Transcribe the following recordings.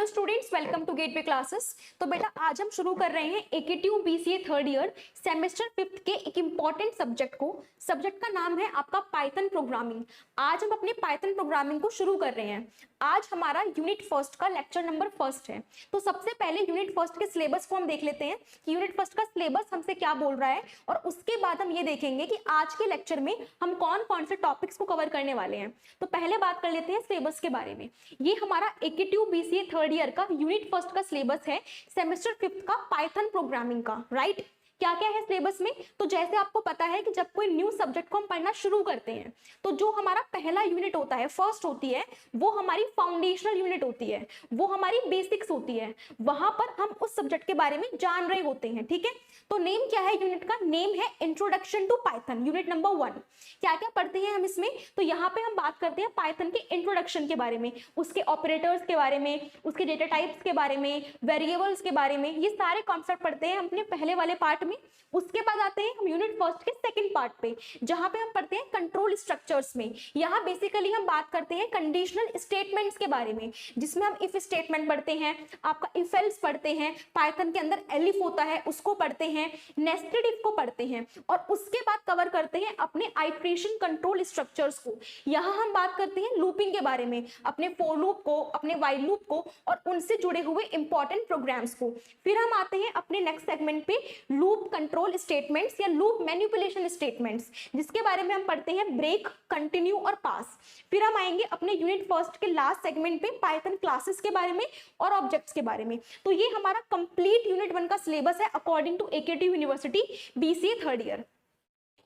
Hello students, welcome to Gateway classes. तो बेटा आज हम शुरू कर रहे हैं AKTU BCA third year semester 5th के एक इंपॉर्टेंट सब्जेक्ट को। सब्जेक्ट का नाम है आपका पाइथन प्रोग्रामिंग। आज हम अपने पाइथन प्रोग्रामिंग को शुरू कर रहे हैं। आज हमारा यूनिट फर्स्ट का लेक्चर नंबर फर्स्ट है। तो सबसे पहले यूनिट फर्स्ट के सिलेबस को हम देख लेते हैं कि यूनिट फर्स्ट का सिलेबस हमसे क्या बोल रहा है, और उसके बाद हम ये देखेंगे कि आज के लेक्चर में हम कौन कौन से टॉपिक्स को कवर करने वाले हैं। तो पहले बात कर लेते हैं सिलेबस के बारे में। ये हमारा AKTU BCA थर्ड ईयर का यूनिट फर्स्ट का सिलेबस है, सेमेस्टर 5th का पाइथन प्रोग्रामिंग का। राइट, क्या क्या है सिलेबस में? तो जैसे आपको पता है कि जब कोई न्यू सब्जेक्ट को हम पढ़ना शुरू करते हैं तो जो हमारा पहला यूनिट होता है, फर्स्ट होती है, वो हमारी फाउंडेशनल यूनिट होती है, वो हमारी बेसिक्स होती है। वहां पर हम उस सब्जेक्ट के बारे में जान रहे होते हैं। ठीक है, तो नेम क्या है यूनिट का? नेम है introduction to Python, unit number 1। क्या क्या पढ़ते हैं हम इसमें? तो यहाँ पे हम बात करते हैं पाइथन के इंट्रोडक्शन के बारे में, उसके ऑपरेटर्स के बारे में, उसके डेटा टाइप्स के बारे में, वेरिएबल्स के बारे में। ये सारे कॉन्सेप्ट पढ़ते हैं हम अपने पहले वाले पार्ट में। उसके बाद आते हैं हम यूनिट फर्स्ट के सेकंड पार्ट पे, जहां पे हम पढ़ते हैं कंट्रोल स्ट्रक्चर्स में। यहाँ बेसिकली हम बात करते हैं कंडीशनल स्टेटमेंट्स के बारे में, जिसमें हम इफ स्टेटमेंट पढ़ते हैं, आपका इफ एल्स पढ़ते हैं, पाइथन के अंदर एलिफ होता है उसको पढ़ते हैं, नेस्टेड इफ को पढ़ते हैं, और उसके बाद कवर करते हैं अपने आइटरेशन कंट्रोल स्ट्रक्चर्स को। यहाँ हम बात करते हैं लूपिंग के बारे में, अपने फॉर लूप को, अपने व्हाइल लूप को, और उनसे जुड़े हुए इंपॉर्टेंट प्रोग्राम्स को। फिर हम आते हैं अपने नेक्स्ट सेगमेंट पे लूप कंट्रोल स्टेटमेंट्स या लूप मैनिपुलेशन स्टेटमेंट्स, जिसके बारे में हम पढ़ते हैं ब्रेक, कंटिन्यू और पास। फिर हम आएंगे अपने यूनिट फर्स्ट के लास्ट सेगमेंट पे पाइथन क्लासेस के बारे में और ऑब्जेक्ट्स के बारे में। तो ये हमारा कंप्लीट यूनिट 1 का सिलेबस है according to AKTU university BCA third year.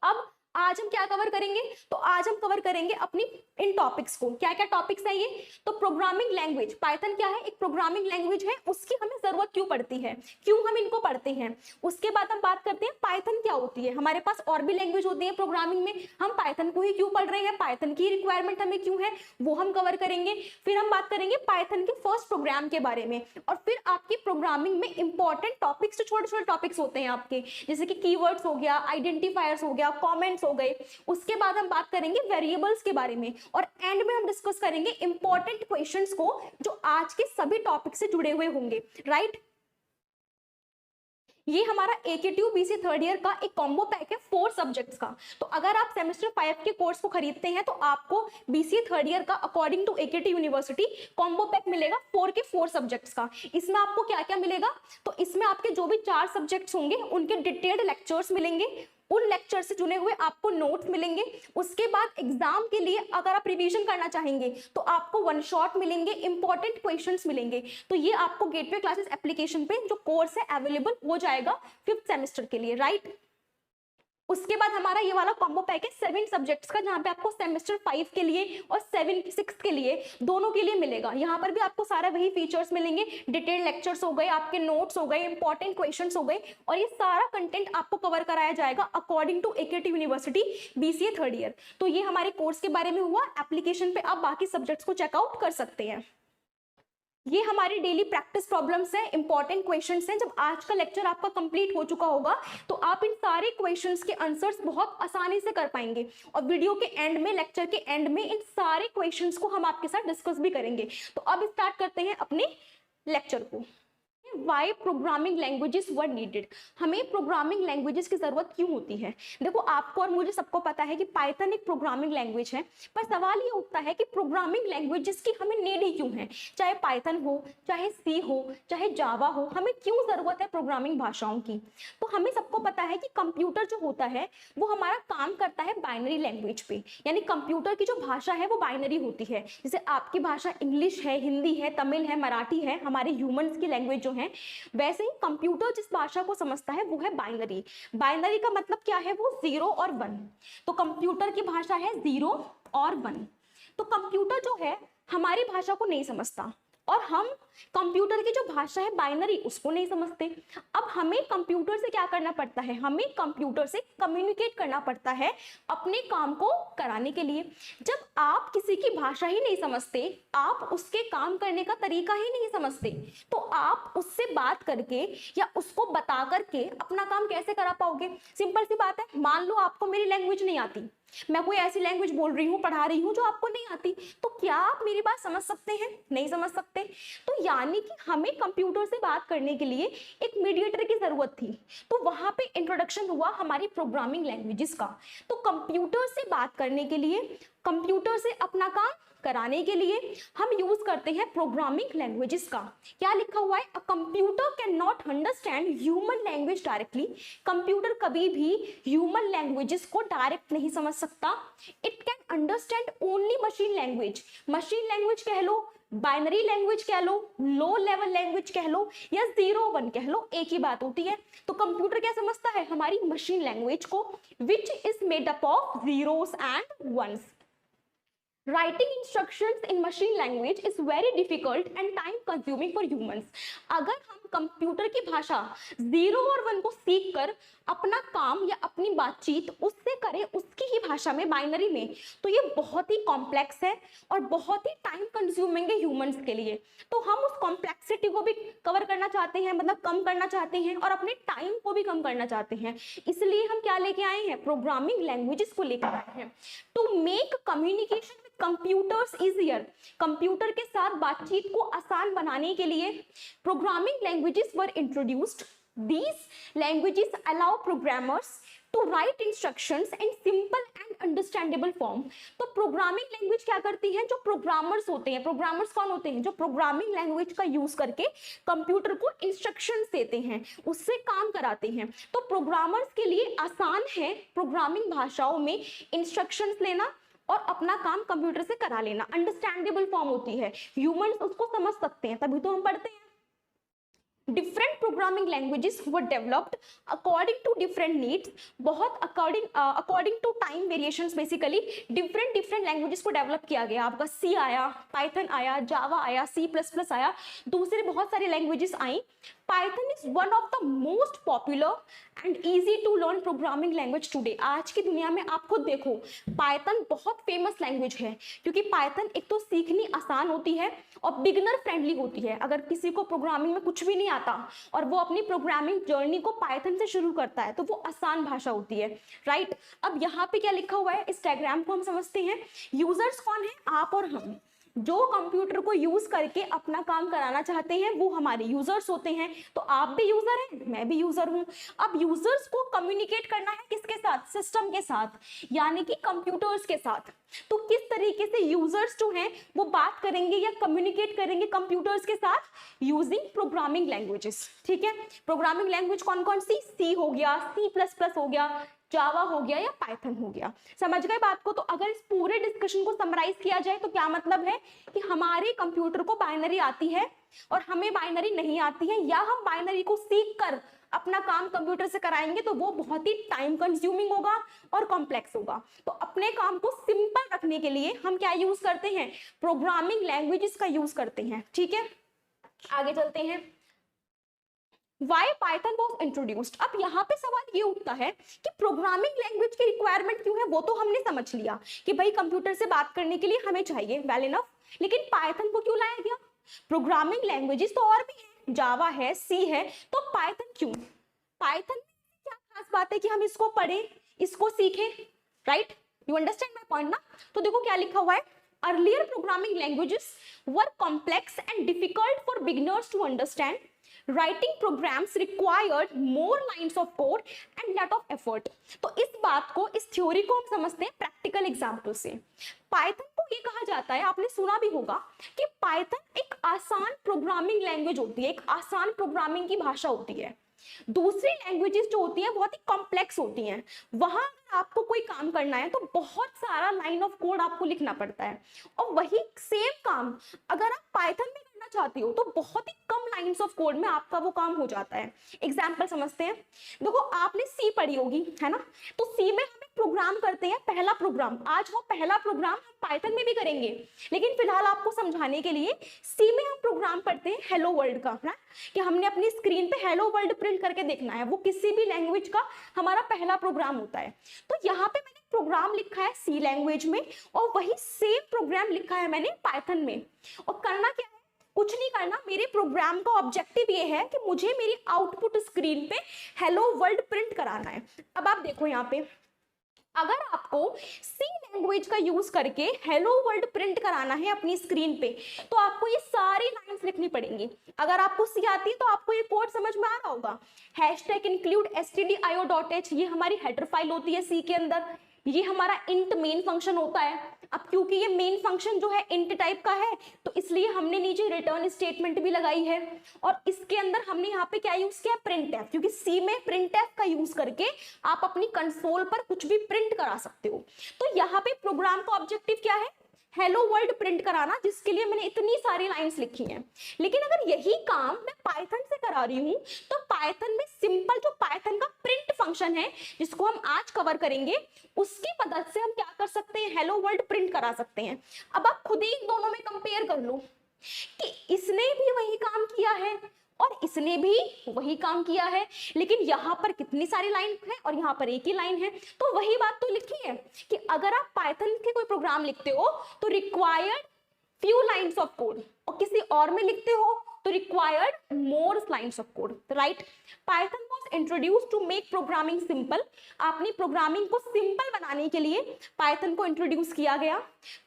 अब आज हम क्या कवर करेंगे? तो आज हम कवर करेंगे अपनी इन टॉपिक्स को। क्या क्या टॉपिक्स है ये? तो प्रोग्रामिंग लैंग्वेज, पाइथन क्या है? एक प्रोग्रामिंग लैंग्वेज है, उसकी हमें जरूरत क्यों पड़ती है, क्यों हम इनको पढ़ते हैं। उसके बाद हम बात करते हैं पाइथन क्या होती है। हमारे पास और भी लैंग्वेज होती है प्रोग्रामिंग में, हम पाइथन को ही क्यों पढ़ रहे हैं, पाइथन की रिक्वायरमेंट हमें क्यों है, वो हम कवर करेंगे। फिर हम बात करेंगे पाइथन के फर्स्ट प्रोग्राम के बारे में, और फिर आपकी प्रोग्रामिंग में इंपॉर्टेंट टॉपिक्स, जो छोटे छोटे टॉपिक्स होते हैं आपके, जैसे कि कीवर्ड्स हो गया, आइडेंटिफायर्स हो गया, कॉमेंट्स हो गए। उसके बाद हम बात करेंगे वेरिएबल्स के बारे में, और एंड में हम डिस्कस करेंगे इंपॉर्टेंट क्वेश्चंस को जो आज के सभी टॉपिक से जुड़े हुए होंगे। राइट, ये हमारा AKTU BCA थर्ड ईयर का एक कॉम्बो पैक है 4 सब्जेक्ट्स का। तो अगर आप सेमेस्टर 5 के कोर्स को खरीदते हैं तो आपको BCA थर्ड ईयर का according to AKTU university combo pack मिलेगा 4 के 4 सब्जेक्ट्स का। इसमें आपको क्या क्या मिलेगा? तो इसमें आपके जो भी 4 सब्जेक्ट्स होंगे उनके डिटेल्ड लेक्चर्स मिलेंगे, उन लेक्चर से जुड़े हुए आपको नोट्स मिलेंगे। उसके बाद एग्जाम के लिए अगर आप रिवीजन करना चाहेंगे तो आपको वन शॉट मिलेंगे, इंपॉर्टेंट क्वेश्चंस मिलेंगे। तो ये आपको गेटवे क्लासेस एप्लीकेशन पे जो कोर्स है अवेलेबल हो जाएगा 5th सेमेस्टर के लिए। राइट, उसके बाद हमारा ये वाला कॉम्बो पैक है 7 सब्जेक्ट्स का, जहां पे आपको सेमेस्टर 5 के लिए और 6 के लिए, दोनों के लिए मिलेगा। यहाँ पर भी आपको सारा वही फीचर्स मिलेंगे, डिटेल्ड लेक्चर्स हो गए, आपके नोट्स हो गए, इंपॉर्टेंट क्वेश्चंस हो गए, और ये सारा कंटेंट आपको कवर कराया जाएगा according to AKTU university BCA third year. तो ये हमारे कोर्स के बारे में हुआ। एप्लीकेशन पे आप बाकी सब्जेक्ट्स को चेकआउट कर सकते हैं। ये हमारी डेली प्रैक्टिस प्रॉब्लम्स हैं, इंपॉर्टेंट क्वेश्चंस हैं। जब आज का लेक्चर आपका कंप्लीट हो चुका होगा तो आप इन सारे क्वेश्चंस के आंसर्स बहुत आसानी से कर पाएंगे, और वीडियो के एंड में, लेक्चर के एंड में इन सारे क्वेश्चंस को हम आपके साथ डिस्कस भी करेंगे। तो अब स्टार्ट करते हैं अपने लेक्चर को। Why programming languages were needed? हमें प्रोग्रामिंग लैंग्वेजेस की जरूरत क्यों होती है? देखो, आपको और मुझे सबको पता है कि पाइथन एक प्रोग्रामिंग लैंग्वेज है, पर सवाल ये उठता है कि प्रोग्रामिंग लैंग्वेजेस की हमें नीड ही क्यों है? चाहे पाइथन हो, चाहे सी हो, चाहे जावा हो, हमें क्यों जरूरत है प्रोग्रामिंग भाषाओं की? तो हमें सबको पता है कि कंप्यूटर जो होता है वो हमारा काम करता है बाइनरी लैंग्वेज पे, यानी कंप्यूटर की जो भाषा है वो बाइनरी होती है। जैसे आपकी भाषा इंग्लिश है, हिंदी है, तमिल है, मराठी है, हमारे ह्यूमंस की लैंग्वेज जो है, वैसे ही कंप्यूटर जिस भाषा को समझता है वो है बाइनरी। बाइनरी का मतलब क्या है? वो 0 और 1। तो कंप्यूटर की भाषा है 0 और 1। तो कंप्यूटर जो है हमारी भाषा को नहीं समझता, और हम कंप्यूटर की जो भाषा है बाइनरी उसको नहीं समझते। अब हमें कंप्यूटर से क्या करना पड़ता है? हमें कंप्यूटर से कम्युनिकेट करना पड़ता है अपने काम को कराने के लिए। जब आप किसी की भाषा ही नहीं समझते, आप उसके काम करने का तरीका ही नहीं समझते, तो आप उससे बात करके या उसको बता करके अपना काम कैसे करा पाओगे? सिंपल सी बात है, मान लो आपको मेरी लैंग्वेज नहीं आती, मैं कोई ऐसी लैंग्वेज बोल रही हूँ, पढ़ा रही हूँ जो आपको नहीं आती, तो क्या आप मेरी बात समझ सकते हैं? नहीं समझ सकते। तो यानी कि हमें कंप्यूटर से बात करने के लिए एक मीडिएटर की जरूरत थी। तो वहां पे इंट्रोडक्शन हुआ हमारी प्रोग्रामिंग लैंग्वेजेस का। तो कंप्यूटर से बात करने के लिए, कंप्यूटर से अपना काम कराने के लिए हम यूज करते हैं प्रोग्रामिंग लैंग्वेजेस का। क्या लिखा हुआ है? A computer can not understand human language directly. Computer कभी भी ह्यूमन लैंग्वेजेस को डायरेक्ट नहीं समझ सकता। It can understand only machine language. Machine language कह लो, बाइनरी लैंग्वेज कह लो, लो लेवल लैंग्वेज कह लो, या 0-1 कह लो, एक ही बात होती है। तो कंप्यूटर क्या समझता है? हमारी मशीन लैंग्वेज को, which is made up of zeros and ones. Writing instructions in machine language is very difficult and time consuming for humans. अगर हम कंप्यूटर की भाषा 0 और 1 को सीख कर अपना काम या अपनी बातचीत उससे करें, उसकी ही भाषा में, बाइनरी में, तो ये बहुत ही कॉम्प्लेक्स है और बहुत ही टाइम कंज्यूमिंग है ह्यूमंस के लिए। तो हम उस कॉम्प्लेक्सिटी को भी कवर करना चाहते हैं, मतलब कम करना चाहते हैं, और अपने टाइम को भी कम करना चाहते हैं। इसलिए हम क्या लेके आए हैं? प्रोग्रामिंग लैंग्वेजेस को लेकर आए हैं। To make communication computers easier, computer के साथ बातचीत को आसान बनाने के लिए programming languages were introduced. These languages allow programmers to write instructions in simple and understandable form. तो प्रोग्रामिंग लैंग्वेज क्या करती है? जो प्रोग्रामर्स होते हैं, प्रोग्रामर्स कौन होते हैं? जो प्रोग्रामिंग लैंग्वेज का यूज करके कंप्यूटर को इंस्ट्रक्शंस देते हैं, उससे काम कराते हैं। तो प्रोग्रामर्स के लिए आसान है प्रोग्रामिंग भाषाओं में इंस्ट्रक्शंस लेना और अपना काम कंप्यूटर से करा लेना। अंडरस्टैंडेबल फॉर्म होती है, ह्यूमंस उसको समझ सकते हैं, तभी तो हम पढ़ते हैं। Different programming languages were developed according to different needs. बहुत according to time variations, basically different languages को डेवलप किया गया। आपका सी आया, पाइथन आया, जावा आया, C++ आया, दूसरे बहुत सारी लैंग्वेजेस आई। Python is one of the most popular and easy to learn programming language today. आज की दुनिया में आप खुद देखो, पाइथन बहुत फेमस लैंग्वेज है, क्योंकि पाइथन एक तो सीखनी आसान होती है और बिगिनर फ्रेंडली होती है। अगर किसी को प्रोग्रामिंग में कुछ भी नहीं आता और वो अपनी प्रोग्रामिंग जर्नी को पाइथन से शुरू करता है, तो वो आसान भाषा होती है, राइट। अब यहाँ पे क्या लिखा हुआ है, इस डायग्राम को हम समझते हैं। यूजर्स कौन है? आप और हम। जो कंप्यूटर को यूज करके अपना काम कराना चाहते हैं वो हमारे यूजर्स होते हैं। तो आप भी यूजर हैं, मैं भी यूजर हूं। अब यूजर्स को कम्युनिकेट करना है किसके साथ? सिस्टम के साथ, यानी कि कंप्यूटर्स के साथ। तो किस तरीके से यूजर्स जो हैं वो बात करेंगे या कम्युनिकेट करेंगे कंप्यूटर्स के साथ? Using programming languages. ठीक है, प्रोग्रामिंग लैंग्वेज कौन कौन सी? सी हो गया, C++ हो गया, जावा हो गया, या पाइथन हो गया। समझ गए बात को? तो अगर इस पूरे डिस्कशन को समराइज किया जाए तो क्या मतलब है कि हमारे कंप्यूटर को बाइनरी आती है और हमें बाइनरी नहीं आती है, या हम बाइनरी को सीख कर अपना काम कंप्यूटर से कराएंगे तो वो बहुत ही टाइम कंज्यूमिंग होगा और कॉम्प्लेक्स होगा। तो अपने काम को सिंपल रखने के लिए हम क्या यूज करते हैं? प्रोग्रामिंग लैंग्वेजेस का यूज करते हैं। ठीक है, आगे चलते हैं। Why Python was introduced? अब यहाँ पे सवाल ये उठता है कि प्रोग्रामिंग लैंग्वेज की रिक्वायरमेंट क्यों है? वो तो हमने समझ लिया कि भाई कंप्यूटर से बात करने के लिए हमें चाहिए, वेल इनफ। लेकिन पाइथन को क्यों लाया गया? प्रोग्रामिंग लैंग्वेजेस तो और भी है, जावा है, सी है, तो पाइथन क्यों? पाइथन में क्या खास बात है कि हम इसको पढ़ें, इसको सीखें, right? You understand my point ना? तो देखो क्या लिखा हुआ है, earlier programming languages were complex and difficult for beginners to understand. Writing programs required more lines of code and lot of effort. तो इस बात को, इस थ्योरी को हम समझते हैं प्रैक्टिकल एग्जाम्पल से। पाइथन को ये कहा जाता है, आपने सुना भी होगा कि पाइथन एक आसान प्रोग्रामिंग लैंग्वेज होती है, एक आसान प्रोग्रामिंग की भाषा होती है। दूसरी लैंग्वेजेस जो होती हैं बहुत ही कॉम्प्लेक्स होती हैं, वहां अगर आपको कोई काम करना है तो बहुत सारा लाइन ऑफ कोड आपको लिखना पड़ता है, और वही सेम काम अगर आप पाइथन में करना चाहती हो तो बहुत ही कम लाइंस ऑफ कोड में आपका वो काम हो जाता है। एग्जाम्पल समझते हैं। देखो आपने सी पढ़ी होगी, है ना? तो सी में हम एक प्रोग्राम करते हैं, पहला प्रोग्राम। आज वो पहला प्रोग्राम हम पाइथन में भी करेंगे, लेकिन फिलहाल आपको समझाने के लिए सी में हम प्रोग्राम पढ़ते हैं हेलो वर्ल्ड का, है कि हमने अपनी स्क्रीन पे हेलो वर्ल्ड प्रिंट करके देखना है। वो किसी भी लैंग्वेज का हमारा पहला प्रोग्राम होता है। तो यहाँ पे मैंने प्रोग्राम लिखा है सी लैंग्वेज में और वही सेम प्रोग्राम लिखा है मैंने पाइथन में। और करना क्या है? कुछ नहीं करना, मेरे प्रोग्राम का ऑब्जेक्टिव ये है कि मुझे मेरी आउटपुट स्क्रीन पे हेलो वर्ल्ड प्रिंट कराना है। अब आप देखो यहाँ पे, अगर आपको सी लैंग्वेज का यूज करके हेलो वर्ल्ड प्रिंट कराना है अपनी स्क्रीन पे, तो आपको ये सारी लाइंस लिखनी पड़ेंगी। अगर आपको सी आती है तो आपको ये कोड समझ में आ रहा होगा। हैशटैग इंक्लूड stdio.h, ये हमारी हेडर फाइल होती है सी के अंदर। ये हमारा इंट मेन फंक्शन होता है। अब क्योंकि ये मेन फंक्शन जो है इंट टाइप का है, तो इसलिए हमने नीचे रिटर्न स्टेटमेंट भी लगाई है। और इसके अंदर हमने यहाँ पे क्या यूज किया, प्रिंटफ, क्योंकि सी में प्रिंटफ का यूज करके आप अपनी कंसोल पर कुछ भी प्रिंट करा सकते हो। तो यहाँ पे प्रोग्राम का ऑब्जेक्टिव क्या है, हेलो वर्ल्ड प्रिंट कराना, जिसके लिए मैंने इतनी सारी लाइंस लिखी हैं। लेकिन अगर यही काम मैं पाइथन से करा रही हूं, तो पाइथन में सिंपल जो पाइथन का प्रिंट फंक्शन है, जिसको हम आज कवर करेंगे, उसकी मदद से हम क्या कर सकते हैं, हेलो वर्ल्ड प्रिंट करा सकते हैं। अब आप खुद ही इन दोनों में कंपेयर कर लो कि इसने भी वही काम किया है और इसने भी वही काम किया है, लेकिन यहाँ पर कितनी सारी लाइन है और यहाँ पर एक ही लाइन है। तो वही बात तो लिखी है कि अगर आप पाइथन के कोई प्रोग्राम लिखते हो तो required few lines of code, और किसी और में लिखते हो तो required more lines of code, right. Python was introduced to make programming simple. आपने प्रोग्रामिंग को सिंपल बनाने के लिए पाइथन को इंट्रोड्यूस किया गया।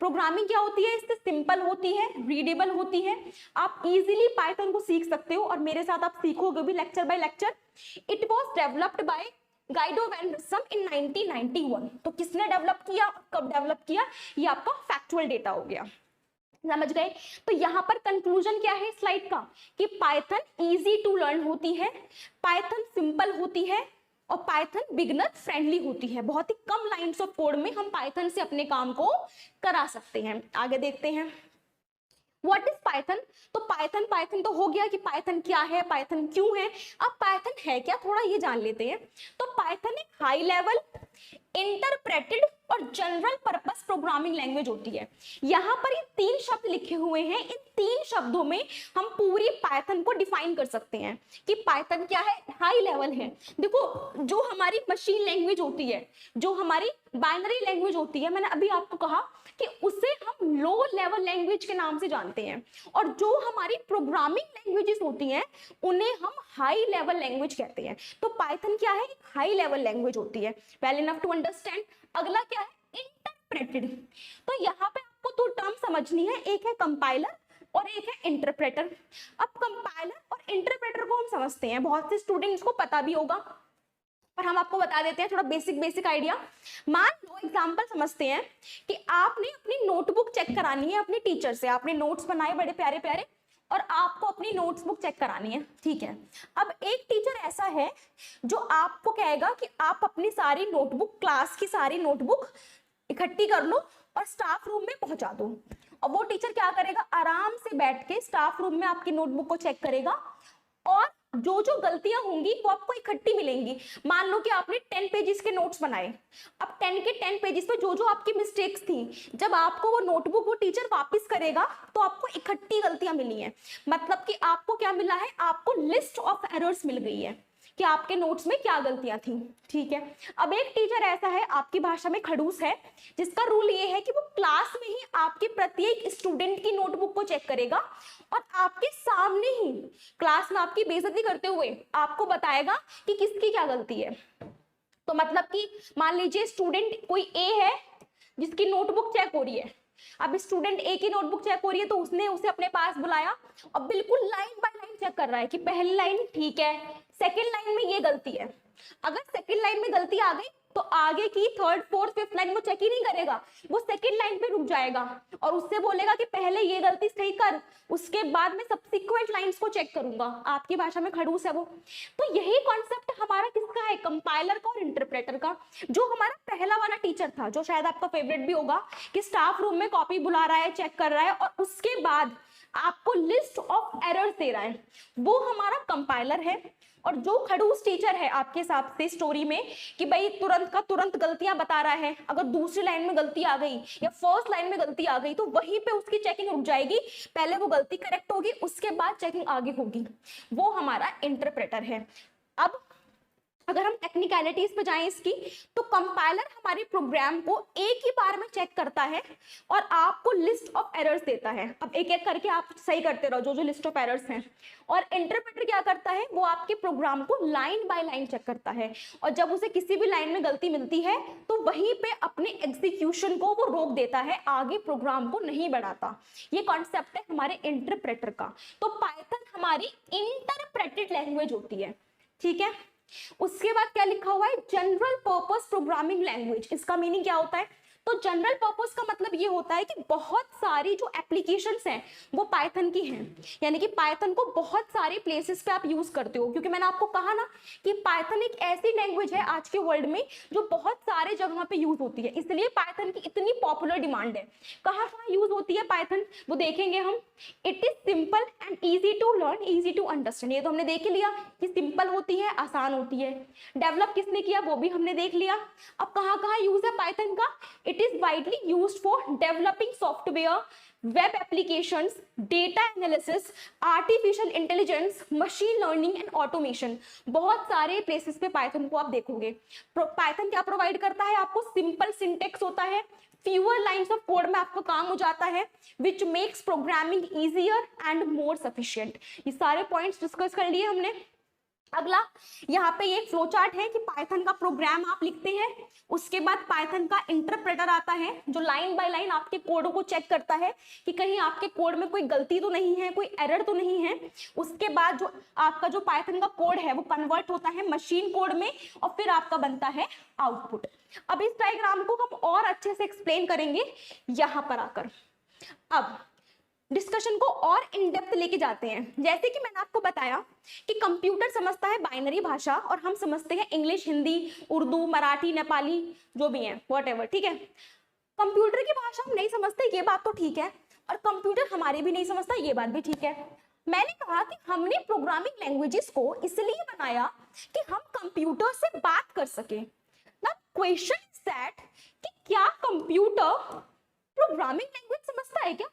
प्रोग्रामिंग क्या होती है, इससे सिंपल होती है, रीडेबल होती है, आप इजीली पाइथन को सीख सकते हो और मेरे साथ आप सीखोगे भी lecture by lecture. It was developed by Guido van Rossum in 1991। तो किसने डेवलप किया, कब डेवलप किया, ये आपका फैक्चुअल डेटा हो गया, समझ गए। तो यहाँ पर कंक्लूजन क्या है स्लाइड का, कि पाइथन इजी टू लर्न होती है, पाइथन सिंपल होती है और पाइथन बिगनर फ्रेंडली होती है। बहुत ही कम लाइंस ऑफ कोड में हम पाइथन से अपने काम को करा सकते हैं। आगे देखते हैं व्हाट इज पाइथन। तो पाइथन तो हो गया कि पाइथन क्या है, पाइथन क्यों है। अब पाइथन है क्या, थोड़ा ये जान लेते हैं। तो पाइथन एक हाई लेवल इंटरप्रेटेड और जनरल पर्पस प्रोग्रामिंग लैंग्वेज होती है। यहाँ पर ये 3 शब्द लिखे हुए हैं, इन 3 शब्दों में हम पूरी पाइथन को डिफाइन कर सकते हैं कि पाइथन क्या है, हाई लेवल है। देखो जो हमारी मशीन लैंग्वेज होती है, जो हमारी बाइनरी लैंग्वेज होती है, मैंने अभी आपको कहा कि उसे हम लो लेवल लैंग्वेज के नाम से जानते हैं, और जो हमारी प्रोग्रामिंग लैंग्वेजेस होती हैं उन्हें हम हाई लेवल लैंग्वेज कहते हैं। तो पाइथन क्या है, हाई लेवल लैंग्वेज होती है, वेल इनफ टू अंडरस्टैंड। अगला क्या है, इंटरप्रेटेड। तो यहाँ पे आपको 2 टर्म समझनी है, एक है कंपाइलर और एक है इंटरप्रेटर। अब कंपाइलर और इंटरप्रेटर को हम समझते हैं, बहुत से स्टूडेंट्स को पता भी होगा, पर हम आपको बता देते हैं थोड़ा बेसिक आइडिया। मान लो एग्जांपल समझते हैं कि आपने अपनी नोटबुक चेक करानी है अपने टीचर से, आपने नोट्स बनाए बड़े प्यारे प्यारे और आपको अपनी नोट्स बुक चेक करानी है, ठीक है। अब एक टीचर ऐसा है जो आपको कहेगा कि आप अपनी सारी नोटबुक, क्लास की सारी नोटबुक इकट्ठी कर लो और स्टाफ रूम में पहुंचा दो। और वो टीचर क्या करेगा, आराम से बैठ के स्टाफ रूम में आपकी नोटबुक को चेक करेगा और जो जो गलतियां होंगी वो आपको इकट्ठी मिलेंगी। मान लो कि आपने 10 पेजेस के नोट्स बनाए, अब 10 के 10 पेजेस पे जो जो आपकी मिस्टेक्स थी, जब आपको वो नोटबुक वो टीचर वापस करेगा तो आपको इकट्ठी गलतियां मिली हैं। मतलब कि आपको क्या मिला है, आपको लिस्ट ऑफ एरर्स मिल गई है कि आपके नोट्स में क्या गलतियां थी, ठीक है। अब एक टीचर ऐसा है, आपकी भाषा में खड़ूस है, जिसका रूल ये है कि वो क्लास में ही आपके प्रत्येक स्टूडेंट की नोटबुक को चेक करेगा और आपके सामने ही क्लास में आपकी बेइज्जती करते हुए आपको बताएगा कि किसकी क्या गलती है। तो मतलब कि मान लीजिए स्टूडेंट कोई ए है जिसकी नोटबुक चेक हो रही है, अब स्टूडेंट ए की नोटबुक चेक हो रही है तो उसने उसे अपने पास बुलाया और बिल्कुल लाइन बाय लाइन चेक कर रहा है कि पहली लाइन ठीक है, सेकंड लाइन में ये गलती है। अगर सेकंड लाइन में गलती आ गई तो आगे की 3rd 4th 5th लाइन वो चेक ही नहीं करेगा, वो सेकंड लाइन पे रुक जाएगा और उससे बोलेगा कि पहले ये गलती सही कर, उसके बाद मैं सब्सिक्वेंट लाइंस को चेक करूंगा। आपकी भाषा में खड़ूस है वो। तो यही कॉन्सेप्ट हमारा किसका है, कंपाइलर का और इंटरप्रेटर का। जो हमारा पहला वाला टीचर था, जो शायद आपका फेवरेट भी होगा, कि स्टाफ रूम में कॉपी बुला रहा है, चेक कर रहा है और उसके बाद आपको लिस्ट ऑफ एरर्स दे रहा है, वो हमारा कंपाइलर है। और जो खड़ूस टीचर है आपके हिसाब से स्टोरी में कि भाई तुरंत का तुरंत गलतियां बता रहा है, अगर दूसरी लाइन में गलती आ गई या फर्स्ट लाइन में गलती आ गई तो वहीं पे उसकी चेकिंग रुक जाएगी, पहले वो गलती करेक्ट होगी उसके बाद चेकिंग आगे होगी, वो हमारा इंटरप्रेटर है। अब अगर हम टेक्निकलिटीज पे जाएं इसकी, तो कंपाइलर हमारे प्रोग्राम को एक ही बार में चेक करता है और आपको लिस्ट ऑफ एरर्स देता है। अब एक एक करके आप सही करते रहो जो जो लिस्ट ऑफ एरर्स हैं। और इंटरप्रेटर क्या करता है, वो आपके प्रोग्राम को लाइन बाय लाइन चेक करता है, और जब उसे किसी भी लाइन में गलती मिलती है तो वहीं पे अपने एग्जीक्यूशन को वो रोक देता है, आगे प्रोग्राम को नहीं बढ़ाता। ये कॉन्सेप्ट है हमारे इंटरप्रेटर का। तो पाइथन हमारी इंटरप्रेटेड लैंग्वेज होती है, ठीक है। उसके बाद क्या लिखा हुआ है, जनरल पर्पस प्रोग्रामिंग लैंग्वेज। इसका मीनिंग क्या होता है, तो जनरल पर्पस का मतलब ये होता है कि बहुत सारी जो एप्लीकेशंस हैं वो पाइथन की हैं, यानी कि पाइथन को बहुत सारे प्लेसेस पे आप यूज करते हो, क्योंकि मैंने आपको कहा ना कि पाइथन एक ऐसी लैंग्वेज है आज के वर्ल्ड में जो बहुत सारे जगह पे यूज होती है, इसलिए पाइथन की इतनी पॉपुलर डिमांड है। कहाँ कहाँ यूज होती है पाइथन, वो देखेंगे हम। It is simple and easy to learn, easy to understand, ये तो हमने देख लिया कि सिंपल होती है, आसान होती है। डेवलप किसने किया वो भी हमने देख लिया। अब कहाँ कहाँ यूज है पाइथन का, it is widely used for developing software, web applications, data analysis, artificial intelligence, machine learning and automation। बहुत सारे प्लेसेस पे पाइथन को आप देखोगे। पाइथन क्या प्रोवाइड करता है आपको, सिंपल सिंटेक्स होता है, fewer lines of code में आपका काम हो जाता है, which makes programming easier and more sufficient। ये सारे पॉइंट्स डिस्कस कर लिए हमने। अगला यहाँ पे ये फ्लो चार्ट है कि पाइथन का प्रोग्राम आप लिखते हैं, उसके बाद पाइथन का इंटरप्रेटर आता है जो लाइन बाय लाइन आपके कोड को चेक करता है कि कहीं आपके कोड में कोई गलती तो नहीं है, कोई एरर तो नहीं है। उसके बाद जो आपका जो पाइथन का कोड है वो कन्वर्ट होता है मशीन कोड में और फिर आपका बनता है आउटपुट। अब इस डायग्राम को हम और अच्छे से एक्सप्लेन करेंगे यहाँ पर आकर। अब डिस्कशन को और इन डेप्थ लेके जाते हैं। जैसे कि मैंने आपको बताया कि कंप्यूटर समझता है बाइनरी भाषा और हम समझते हैं इंग्लिश, हिंदी, उर्दू, मराठी, नेपाली, जो भी है व्हाटएवर, ठीक है। कंप्यूटर की भाषा हम नहीं समझते, ये बात तो ठीक है, और कंप्यूटर हमारी भी नहीं समझता, ये बात भी ठीक है। मैंने कहा कि हमने प्रोग्रामिंग लैंग्वेजेस को इसलिए बनाया कि हम कंप्यूटर से बात कर सके। ना क्वेश्चन इज दैट कि क्या कंप्यूटर प्रोग्रामिंग लैंग्वेज समझता है क्या,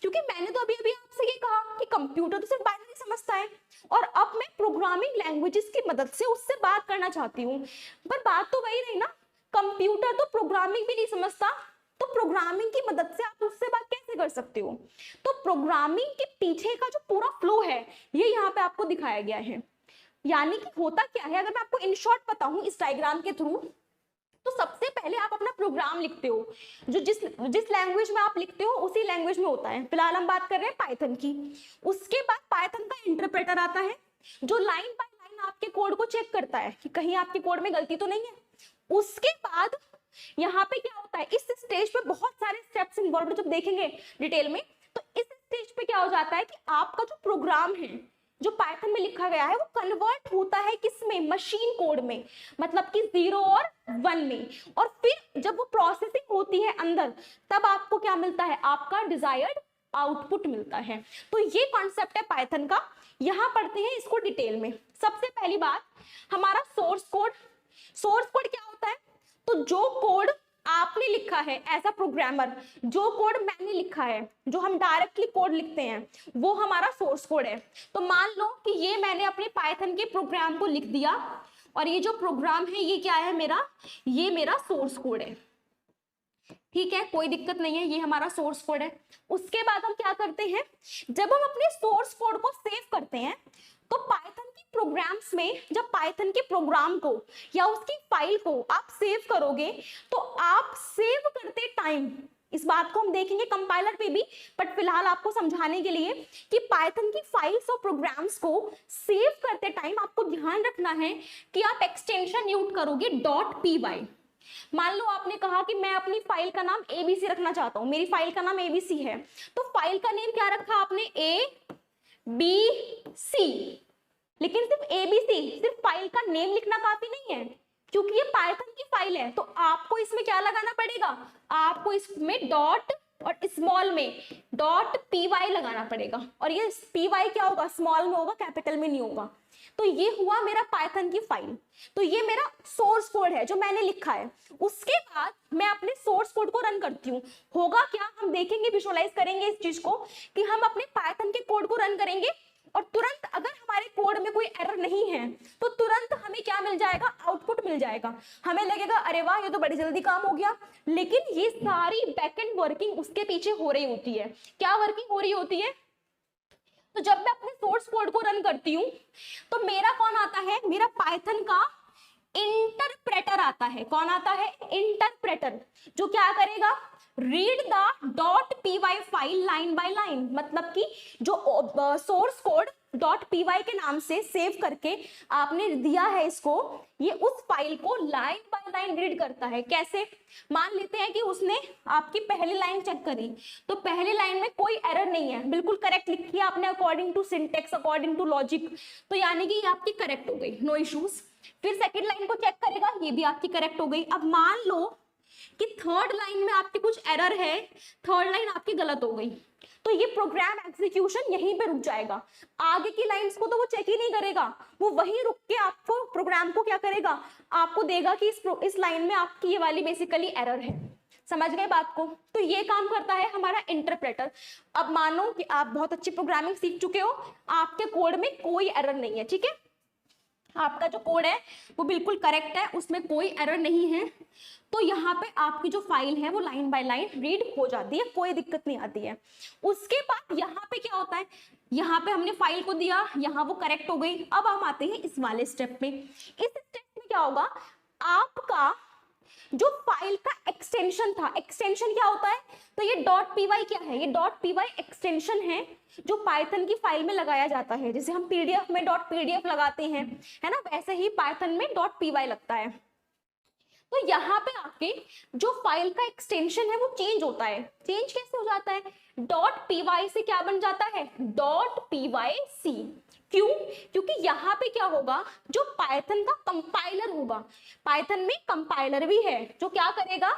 क्योंकि मैंने तो अभी अभी आपसे ये कहा कि कंप्यूटर तो सिर्फ बाइनरी समझता है और अब मैं प्रोग्रामिंग लैंग्वेजेस की मदद से उससे बात करना चाहती हूँ। पर बात तो वही रही ना, कंप्यूटर तो प्रोग्रामिंग भी नहीं समझता, तो प्रोग्रामिंग की मदद से आप उससे बात कैसे कर सकते हो। तो प्रोग्रामिंग के पीछे का जो पूरा फ्लो है ये यहाँ पे आपको दिखाया गया है। यानी कि होता क्या है, अगर मैं आपको इन शॉर्ट बताऊं इस डायग्राम के थ्रू, तो सबसे पहले आप अपना प्रोग्राम लिखते हो, जो जिस लैंग्वेज में आप लिखते हो उसी लैंग्वेज में होता है। फिलहाल हम बात कर रहे हैं पाइथन की। उसके बाद पाइथन का इंटरप्रेटर आता है जो लाइन बाय लाइन आपके कोड को चेक करता है कि कहीं आपके कोड में गलती तो नहीं है। उसके बाद यहाँ पे क्या होता है, इस स्टेज पे बहुत सारे स्टेप्स इन्वॉल्व जब देखेंगे डिटेल में, तो इस स्टेज पे क्या हो जाता है कि आपका जो प्रोग्राम है जो पाइथन में लिखा गया है वो कन्वर्ट होता है किसमें, मशीन कोड में, मतलब कि 0 और 1 में। और फिर जब वो प्रोसेसिंग होती है अंदर, तब आपको क्या मिलता है, आपका डिजायर्ड आउटपुट मिलता है। तो ये कॉन्सेप्ट है पाइथन का। यहाँ पढ़ते हैं इसको डिटेल में। सबसे पहली बात, हमारा सोर्स कोड। सोर्स कोड क्या होता है, तो जो कोड आपने लिखा है एज अ प्रोग्रामर, जो कोड मैंने लिखा है, जो हम डायरेक्टली कोड लिखते हैं, वो हमारा सोर्स कोड है। तो मान लो कि ये मैंने अपने पाइथन के प्रोग्राम को लिख दिया और ये जो प्रोग्राम है ये क्या है मेरा, ये मेरा सोर्स कोड है, ठीक है, कोई दिक्कत नहीं है, ये हमारा सोर्स कोड है। उसके बाद हम क्या करते हैं, जब हम अपने सोर्स कोड को सेव करते हैं तो पाइथन के प्रोग्राम्स में जब पाइथन के प्रोग्राम को या उसकी फाइल को आप सेव करोगे तो आप सेव करते टाइम, इस बात को हम देखेंगे कंपाइलर पे भी, बट फिलहाल आपको समझाने के लिए कि पाइथन की फाइल्स और प्रोग्राम्स को सेव करते टाइम आपको ध्यान रखना है कि आप एक्सटेंशन यूज करोगे .py। मान लो आपने कहा कि मैं अपनी फाइल का नाम ABC रखना चाहता हूं, मेरी फाइल का नाम ABC है, तो फाइल का नेम क्या रखा आपने, ABC। लेकिन सिर्फ ABC, सिर्फ फाइल का नेम लिखना काफी नहीं है, क्योंकि ये पाइथन की फाइल है, तो आपको इसमें क्या लगाना पड़ेगा, आपको इसमें डॉट और स्मॉल में .py लगाना पड़ेगा। और ये py क्या होगा, स्मॉल में होगा, कैपिटल में नहीं होगा। तो ये हुआ मेरा पाइथन की फाइल, तो ये मेरा सोर्स कोड है जो मैंने लिखा है। उसके बाद मैं अपने सोर्स कोड को रन करती हूँ, होगा क्या, हम देखेंगे, विजुअलाइज करेंगे इस चीज को कि हम अपने पाइथन के कोड को रन करेंगे और तुरंत अगर हमारे कोड में कोई एरर नहीं है तो तुरंत हमें क्या मिल जाएगा, मिल जाएगा, हमें लगेगा अरे वाह ये तो बड़ी जल्दी काम हो गया, लेकिन ये सारी बैकएंड वर्किंग उसके पीछे हो रही होती है। क्या वर्किंग हो रही होती है? तो जब मैं अपने सोर्स कोड को रन करती हूँ तो मेरा कौन आता है, मेरा पाइथन का इंटरप्रेटर आता है। कौन आता है? इंटरप्रेटर, जो क्या करेगा, read the dot PY file line by line, मतलब कि जो सोर्स कोड डॉट पीवाई के नाम से सेव करके आपने दिया है इसको, ये उस फाइल को लाइन बाय लाइन रीड करता है। कैसे? मान लेते हैं कि उसने आपकी पहली लाइन चेक करी, तो पहली लाइन में कोई एरर नहीं है, बिल्कुल करेक्ट लिखी है आपने according to syntax, according to logic, तो यानी कि ये आपकी करेक्ट हो गई, नो इश्यूज। फिर सेकेंड लाइन को चेक करेगा, ये भी आपकी करेक्ट हो गई। अब मान लो कि थर्ड लाइन में आपकी कुछ एरर है, थर्ड लाइन आपकी गलत हो गई, तो ये प्रोग्राम एग्जीक्यूशन यहीं पे रुक जाएगा, आगे की लाइंस को तो वो चेक ही नहीं करेगा, वो वहीं रुक के आपको प्रोग्राम को क्या करेगा, आपको देगा कि इस लाइन में आपकी ये वाली बेसिकली एरर है। समझ गए बात को? तो ये काम करता है हमारा इंटरप्रेटर। अब मानो कि आप बहुत अच्छी प्रोग्रामिंग सीख चुके हो, आपके कोड में कोई एरर नहीं है, ठीक है, आपका जो कोड है वो बिल्कुल करेक्ट है, उसमें कोई एरर नहीं है, तो यहाँ पे आपकी जो फाइल है वो लाइन बाय लाइन रीड हो जाती है, कोई दिक्कत नहीं आती है। उसके बाद यहाँ पे क्या होता है, यहाँ पे हमने फाइल को दिया, यहाँ वो करेक्ट हो गई। अब हम आते हैं इस वाले स्टेप में। इस स्टेप में क्या होगा, आपका जो फाइल का एक्सटेंशन था, एक्सटेंशन क्या होता है, तो ये डॉट पीवाई क्या है, ये डॉट पीवाई एक्सटेंशन है जो पाइथन की फाइल में लगाया जाता है। जैसे हम पीडीएफ में डॉट पीडीएफ लगाते हैं, है ना, वैसे ही पाइथन में डॉट पीवाई लगता है। तो यहाँ पे आके जो फाइल का एक्सटेंशन है वो चेंज होता है। चेंज कैसे हो जाता है, डॉट पीवाई से क्या बन जाता है, डॉट पीवाई सी। क्यों? क्योंकि यहाँ पे क्या होगा, जो पाइथन का कंपाइलर होगा, पाइथन में कंपाइलर भी है जो क्या करेगा,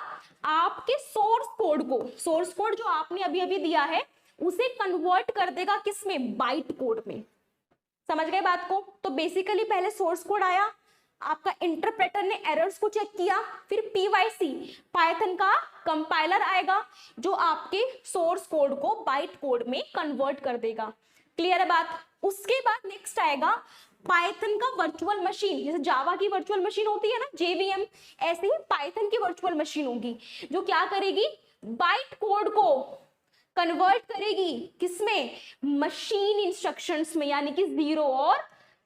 आपके सोर्स कोड को, सोर्स कोड जो आपने अभी अभी दिया है उसे कन्वर्ट कर देगा किसमें, बाइट कोड में। समझ गए बात को? तो बेसिकली पहले सोर्स कोड आया, आपका इंटरप्रेटर ने एरर्स को चेक किया, फिर पीवाईसी पाइथन का कंपाइलर आएगा जो आपके सोर्स कोड को बाइट कोड में कन्वर्ट कर देगा। क्लियर है बात? उसके बाद नेक्स्ट आएगा पाइथन का वर्चुअल मशीन। जैसे जावा की वर्चुअल मशीन होती है ना, जेवीएम, ऐसे ही पाइथन की वर्चुअल मशीन होगी जो क्या करेगी, बाइट कोड को कन्वर्ट करेगी किसमें, मशीन इंस्ट्रक्शंस में, यानी कि 0 और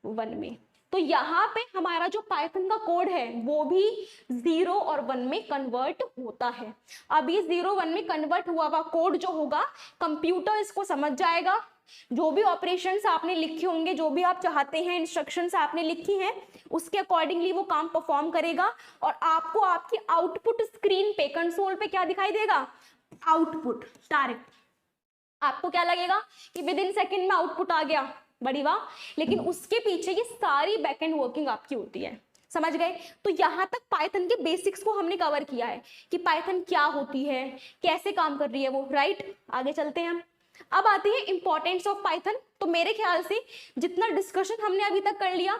1 में। तो यहाँ पे हमारा जो पाइथन का कोड है वो भी 0 और 1 में कन्वर्ट होता है। अब ये 0-1 में कन्वर्ट हुआ हुआ कोड जो होगा, कंप्यूटर इसको समझ जाएगा, जो भी ऑपरेशंस आपने लिखे होंगे, जो भी आप चाहते हैं, इंस्ट्रक्शंस आपने लिखी हैं, उसके अकॉर्डिंगली वो काम परफॉर्म करेगा और आपको आपकी आउटपुट स्क्रीन पे, कंसोल पे क्या दिखाई देगा, आउटपुट डायरेक्ट। आपको क्या लगेगा कि विद इन सेकेंड में आउटपुट आ गया, बड़ी वाह, लेकिन उसके पीछे ये सारी बैकएंड वर्किंग आपकी होती है। समझ गए? तो यहाँ तक पाइथन के बेसिक्स को हमने कवर किया है कि पाइथन क्या होती है, कैसे काम कर रही है वो, राइट? आगे चलते हैं हम। अब आती है इंपॉर्टेंस ऑफ पाइथन। तो मेरे ख्याल से जितना डिस्कशन हमने अभी तक कर लिया,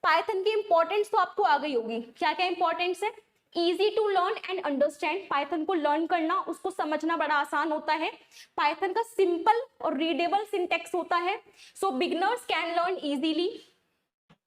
पाइथन की इंपॉर्टेंस तो आपको आ गई होगी। क्या क्या इंपॉर्टेंस है? Easy to learn and understand, Python को लर्न करना, उसको समझना बड़ा आसान होता है। पाइथन का सिंपल और रीडेबल सिंटेक्स होता है, so beginners can learn easily.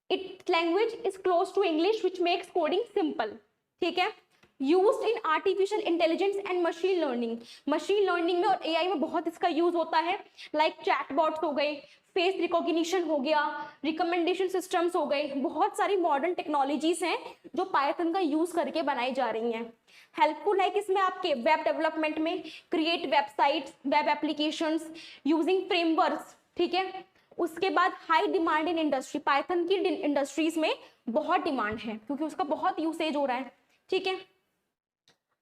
It language is close to English which makes coding simple. ठीक है? Used in artificial intelligence and machine learning, machine learning में और एआई में बहुत इसका यूज होता है, लाइक चैटबॉट्स हो गए, फेस रिकॉग्निशन हो गया, रिकमेंडेशन सिस्टम्स हो गए, बहुत सारी मॉडर्न टेक्नोलॉजीज हैं जो पाइथन का यूज करके बनाई जा रही हैं। हेल्पफुल है किसमें, आपके वेब डेवलपमेंट में, create websites, web applications using frameworks. ठीक है? उसके बाद high demand in industry, Python की इंडस्ट्रीज में बहुत डिमांड है क्योंकि उसका बहुत यूसेज हो रहा है। ठीक है?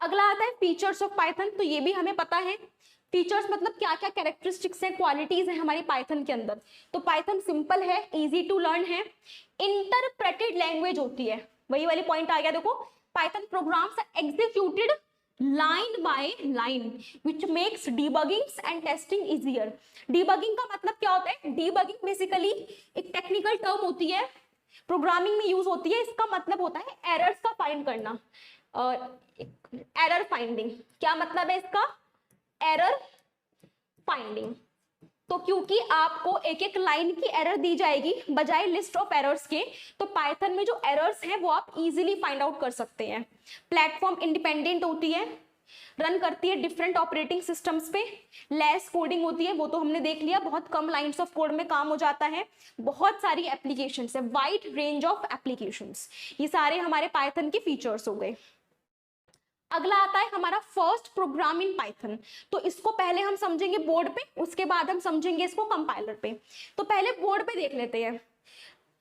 अगला आता है फीचर्स ऑफ पाइथन। तो ये भी हमें पता है, फीचर्स मतलब क्या क्या कैरेक्टरिस्टिक्स हैं, क्वालिटीज हैं हमारी पाइथन के अंदर। तो पाइथन सिंपल है, इजी टू लर्न है, इंटरप्रेटेड लैंग्वेज होती है, वही वाली पॉइंट आ गया देखो, Python programs are executed line by line which makes debuggings and testing easier. Debugging का मतलब क्या होता है, डिबगिंग बेसिकली एक टेक्निकल टर्म होती है, प्रोग्रामिंग में यूज होती है, इसका मतलब होता है एरर्स का फाइंड करना। एरर फाइंडिंग, क्या मतलब है इसका, एरर फाइंडिंग। तो क्योंकि आपको एक एक लाइन की एरर दी जाएगी बजाय लिस्ट ऑफ एरर्स के, तो पाइथन में जो एरर्स हैं वो आप इजीली फाइंड आउट कर सकते हैं। प्लेटफॉर्म इंडिपेंडेंट होती है, रन करती है डिफरेंट ऑपरेटिंग सिस्टम्स पे, लेस कोडिंग होती है, वो तो हमने देख लिया, बहुत कम लाइंस ऑफ कोड में काम हो जाता है, बहुत सारी एप्लीकेशंस है, वाइड रेंज ऑफ एप्लीकेशंस, ये सारे हमारे पाइथन के फीचर्स हो गए। अगला आता है हमारा फर्स्ट प्रोग्राम इन पाइथन। तो इसको पहले हम समझेंगे बोर्ड पे, उसके बाद हम समझेंगे इसको कंपाइलर पे। तो पहले बोर्ड पे देख लेते हैं।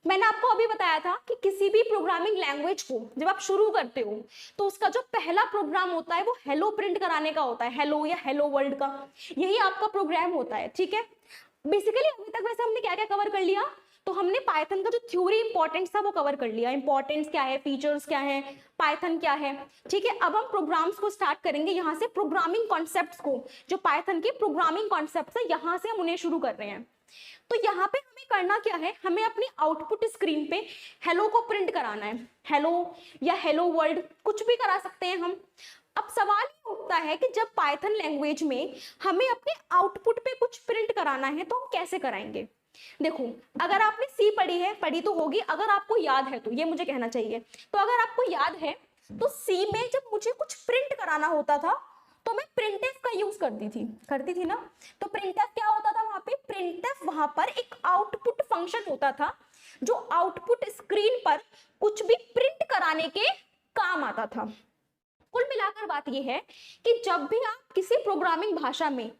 मैंने आपको अभी बताया था कि किसी भी प्रोग्रामिंग लैंग्वेज को जब आप शुरू करते हो तो उसका जो पहला प्रोग्राम होता है वो हेलो प्रिंट कराने का होता है, हेलो या हेलो वर्ल्ड का, यही आपका प्रोग्राम होता है, ठीक है। बेसिकली अभी तक वैसे हमने क्या क्या कवर कर लिया, तो हमने पाइथन का जो थ्योरी इंपॉर्टेंस था वो कवर कर लिया, इंपॉर्टेंस क्या है, फीचर्स क्या है, पाइथन क्या है, ठीक है। अब हम प्रोग्राम्स को स्टार्ट करेंगे यहाँ से, प्रोग्रामिंग कॉन्सेप्ट्स को, जो पाइथन के प्रोग्रामिंग कॉन्सेप्ट्स है यहाँ से हम उन्हें शुरू कर रहे हैं। तो यहाँ पे हमें करना क्या है, हमें अपनी आउटपुट स्क्रीन पे हेलो को प्रिंट कराना है, हेलो या हेलो वर्ल्ड कुछ भी करा सकते हैं हम। अब सवाल ये उठता है कि जब पाइथन लैंग्वेज में हमें अपने आउटपुट पे कुछ प्रिंट कराना है तो हम कैसे कराएंगे। देखो, अगर आपने सी पढ़ी है, पढ़ी तो होगी, अगर आपको याद है तो ये मुझे कहना चाहिए, तो अगर आपको याद है तो सी में जब मुझे कुछ प्रिंट कराना होता था तो मैं प्रिंटफ का यूज करती थी ना। तो प्रिंटफ क्या होता था वहां पे, प्रिंटफ वहां पर एक आउटपुट फंक्शन होता था जो आउटपुट स्क्रीन पर कुछ भी प्रिंट कराने के काम आता था। कुल मिलाकर बात यह है कि जब भी आप किसी प्रोग्रामिंग भाषा में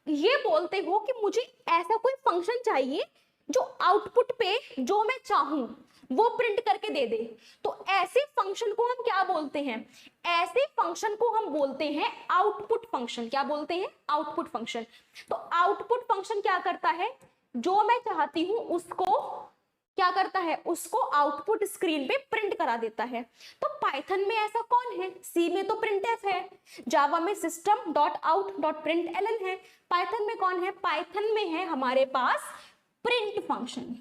ये बोलते हो कि मुझे ऐसा कोई फंक्शन चाहिए जो आउटपुट पे जो मैं चाहूं वो प्रिंट करके दे दे, तो ऐसे फंक्शन को हम क्या बोलते हैं, ऐसे फंक्शन को हम बोलते हैं आउटपुट फंक्शन। क्या बोलते हैं, आउटपुट फंक्शन। तो आउटपुट फंक्शन क्या करता है, जो मैं चाहती हूं उसको क्या करता है, उसको आउटपुट स्क्रीन पे प्रिंट करा देता है। तो पाइथन में ऐसा कौन है, सी में तो प्रिंटफ है, जावा में system.out.println है, पाइथन में कौन है, पाइथन में है हमारे पास प्रिंट फंक्शन।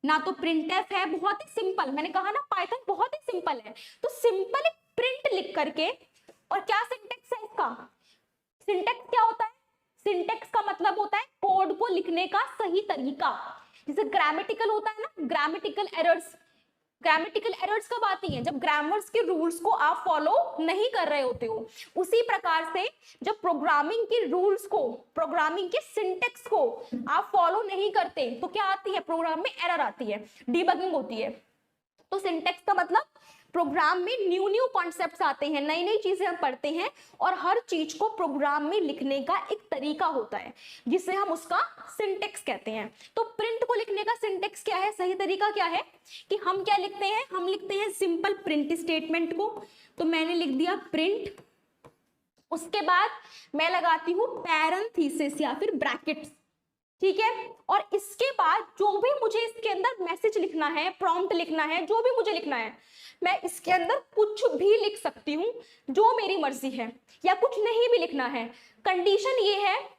ना तो प्रिंटफ है, बहुत ही सिंपल, मैंने कहा ना पाइथन बहुत ही सिंपल है, तो सिंपल प्रिंट लिख करके, और क्या सिंटेक्स है इसका, सिंटेक्स क्या होता है, सिंटेक्स का मतलब होता है कोड को लिखने का सही तरीका। जैसे ग्रामेटिकल होता है ना, ग्रामेटिकल एरर्स कब आती हैं, जब ग्रामर्स के रूल्स को आप फॉलो नहीं कर रहे होते हो। उसी प्रकार से जब प्रोग्रामिंग के रूल्स को, प्रोग्रामिंग के सिंटेक्स को आप फॉलो नहीं करते तो क्या आती है, प्रोग्राम में एरर आती है, डीबगिंग होती है। तो सिंटेक्स का मतलब प्रोग्राम में न्यू कॉन्सेप्ट्स आते हैं, नई नई चीजें हम पढ़ते हैं, और हर चीज को प्रोग्राम में लिखने का एक तरीका होता है जिसे हम उसका सिंटेक्स कहते हैं। तो प्रिंट को लिखने का सिंटेक्स क्या है, सही तरीका क्या है कि हम क्या लिखते हैं, हम लिखते हैं सिंपल प्रिंट स्टेटमेंट को। तो मैंने लिख दिया प्रिंट, उसके बाद मैं लगाती हूं पैरेंथेसिस या फिर ब्रैकेट्स, ठीक है। और इसके बाद जो भी मुझे इसके अंदर मैसेज लिखना है, प्रॉम्प्ट लिखना है, जो भी मुझे लिखना है, मैं इसके अंदर कुछ भी लिख सकती हूँ जो मेरी मर्जी है, या कुछ नहीं भी लिखना है। कंडीशन ये है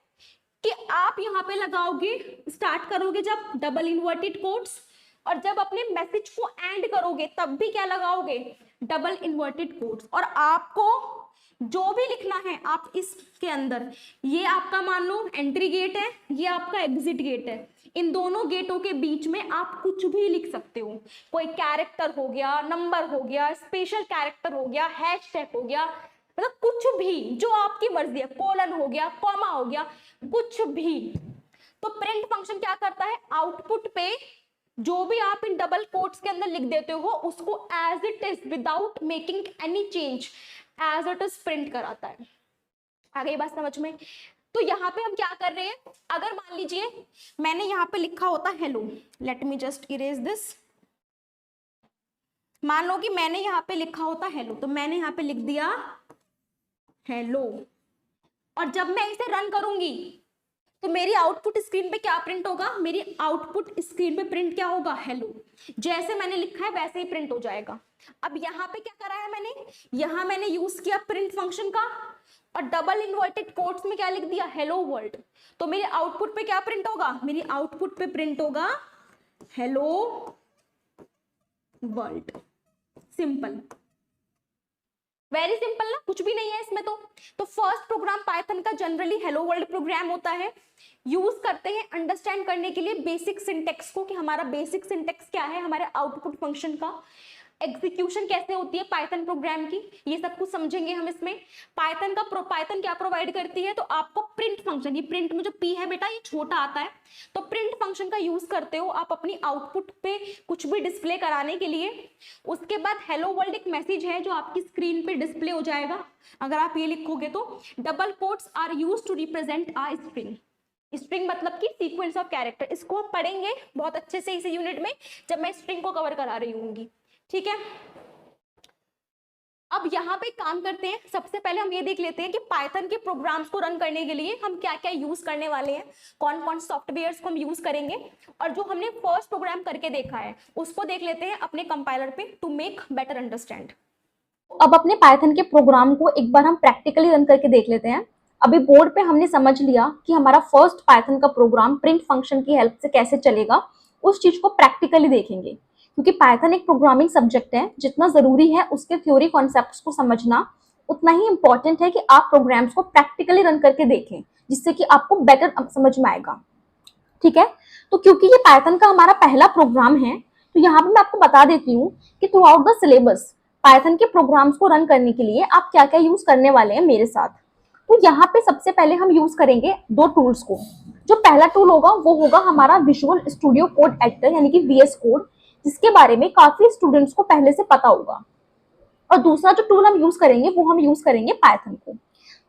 कि आप यहाँ पे लगाओगे, स्टार्ट करोगे जब डबल इन्वर्टेड कोट्स, और जब अपने मैसेज को एंड करोगे तब भी क्या लगाओगे, डबल इन्वर्टेड कोट्स। और आपको जो भी लिखना है आप इसके अंदर, ये आपका मान लो एंट्री गेट है, ये आपका एग्जिट गेट है, इन दोनों गेटों के बीच में आप कुछ भी लिख सकते हो। कोई कैरेक्टर हो गया, नंबर हो गया, स्पेशल कैरेक्टर हो गया, हैशटैग हो गया, मतलब कुछ भी जो आपकी मर्जी है, कोलन हो गया, कॉमा हो गया, कुछ भी। तो प्रिंट फंक्शन क्या करता है, आउटपुट पे जो भी आप इन डबल कोट्स के अंदर लिख देते हो उसको as it is without making any change as it is print कराता है। आ गई बात समझ में। तो यहाँ पे हम क्या कर रहे हैं, अगर मान लीजिए मैंने यहाँ पे लिखा होता hello, late me just erase this, मान लो कि मैंने यहाँ पे लिखा होता हेलो, तो मैंने यहाँ पे लिख दिया हेलो, और जब मैं इसे रन करूंगी तो मेरी आउटपुट स्क्रीन पे क्या प्रिंट होगा, मेरी आउटपुट स्क्रीन पे प्रिंट क्या होगा, हेलो। जैसे मैंने लिखा है वैसे ही प्रिंट हो जाएगा। अब यहाँ पे क्या करा है मैंने, यहाँ मैंने यूज किया प्रिंट फंक्शन का, और डबल इन्वर्टेड कोट्स में क्या लिख दिया, हेलो वर्ल्ड। तो मेरे आउटपुट पे क्या प्रिंट होगा, मेरी आउटपुट पे प्रिंट होगा hello world, simple. Very simple ना, कुछ भी नहीं है इसमें। तो फर्स्ट प्रोग्राम पाइथन का जनरली हेलो वर्ल्ड प्रोग्राम होता है। यूज करते हैं अंडरस्टैंड करने के लिए बेसिक सिंटेक्स को, कि हमारा बेसिक सिंटेक्स क्या है, हमारे आउटपुट फंक्शन का एग्जीक्यूशन कैसे होती है पाइथन प्रोग्राम की, ये सब कुछ समझेंगे हम इसमें। पाइथन क्या प्रोवाइड करती है, तो आपको प्रिंट फंक्शन, ये प्रिंट में जो पी है बेटा ये छोटा आता है, तो प्रिंट फंक्शन का यूज करते हो आप अपनी आउटपुट पे कुछ भी डिस्प्ले कराने के लिए। उसके बाद हेलो वर्ल्ड एक मैसेज है जो आपकी स्क्रीन पे डिस्प्ले हो जाएगा। अगर आप ये लिखोगे तो double quotes are use to represent a string. String मतलब कि सीक्वेंस ऑफ कैरेक्टर। इसको हम पढ़ेंगे बहुत अच्छे से इस यूनिट में जब मैं स्ट्रिंग को कवर करा रही होंगी, ठीक है। अब यहाँ पे काम करते हैं, सबसे पहले हम ये देख लेते हैं कि पाइथन के प्रोग्राम्स को रन करने के लिए हम क्या क्या यूज करने वाले हैं, कौन कौन सॉफ्टवेयर्स को हम यूज करेंगे, और जो हमने फर्स्ट प्रोग्राम करके देखा है उसको देख लेते हैं अपने कंपाइलर पे टू मेक बेटर अंडरस्टैंड। अब अपने पाइथन के प्रोग्राम को एक बार हम प्रैक्टिकली रन करके देख लेते हैं। अभी बोर्ड पे हमने समझ लिया कि हमारा फर्स्ट पाइथन का प्रोग्राम प्रिंट फंक्शन की हेल्प से कैसे चलेगा, उस चीज को प्रैक्टिकली देखेंगे। क्योंकि पाइथन एक प्रोग्रामिंग सब्जेक्ट है, जितना जरूरी है उसके थ्योरी कॉन्सेप्ट्स को समझना, उतना ही इंपॉर्टेंट है कि आप प्रोग्राम्स को प्रैक्टिकली रन करके देखें, जिससे कि आपको बेटर समझ में आएगा, ठीक है। तो क्योंकि ये पाइथन का हमारा पहला प्रोग्राम है, तो यहाँ पे मैं आपको बता देती हूँ कि through out the syllabus Python के प्रोग्राम्स को रन करने के लिए आप क्या क्या यूज करने वाले हैं मेरे साथ। तो यहाँ पे सबसे पहले हम यूज करेंगे दो टूल्स को। जो पहला टूल होगा वो होगा हमारा विजुअल स्टूडियो कोड एडिटर, यानी कि वीएस कोड, जिसके बारे में काफी स्टूडेंट्स को पहले से पता होगा। और दूसरा जो टूल हम यूज करेंगे वो हम यूज करेंगे पाइथन को।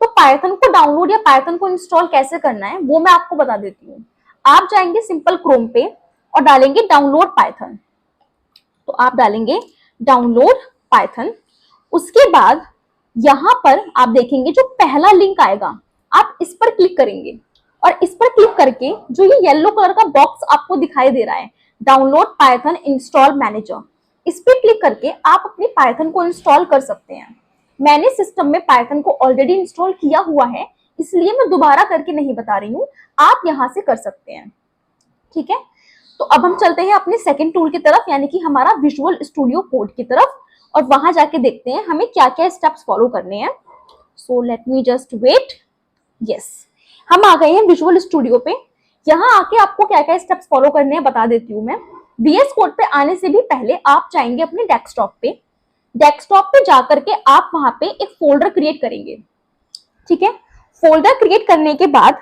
तो पाइथन को डाउनलोड या पाइथन को इंस्टॉल कैसे करना है वो मैं आपको बता देती हूँ। आप जाएंगे सिंपल क्रोम पे और डालेंगे डाउनलोड पाइथन। तो आप डालेंगे डाउनलोड पाइथन। उसके बाद यहाँ पर आप देखेंगे जो पहला लिंक आएगा, आप इस पर क्लिक करेंगे, और इस पर क्लिक करके जो ये येलो कलर का बॉक्स आपको दिखाई दे रहा है, डाउनलोड पाइथन इंस्टॉल मैनेजर, इस पर क्लिक करके आप अपनी पाइथन को इंस्टॉल कर सकते हैं। मैंने सिस्टम में पाइथन को ऑलरेडी इंस्टॉल किया हुआ है, इसलिए मैं दोबारा करके नहीं बता रही हूँ, आप यहाँ से कर सकते हैं, ठीक है। तो अब हम चलते हैं अपने सेकंड टूल की तरफ, यानी कि हमारा विजुअल स्टूडियो कोड की तरफ, और वहां जाके देखते हैं हमें क्या क्या स्टेप्स फॉलो करने हैं। So let me just wait. Yes, हम आ गए हैं विजुअल स्टूडियो पे। यहाँ आके आपको क्या क्या स्टेप्स फॉलो करने हैं बता देती हूँ मैं। वीएस कोड पे आने से भी पहले आप जाएंगे अपने डेस्कटॉप पे। डेस्कटॉप पे जाकर के आप वहां पे एक फोल्डर क्रिएट करेंगे, ठीक है। फोल्डर क्रिएट करने के बाद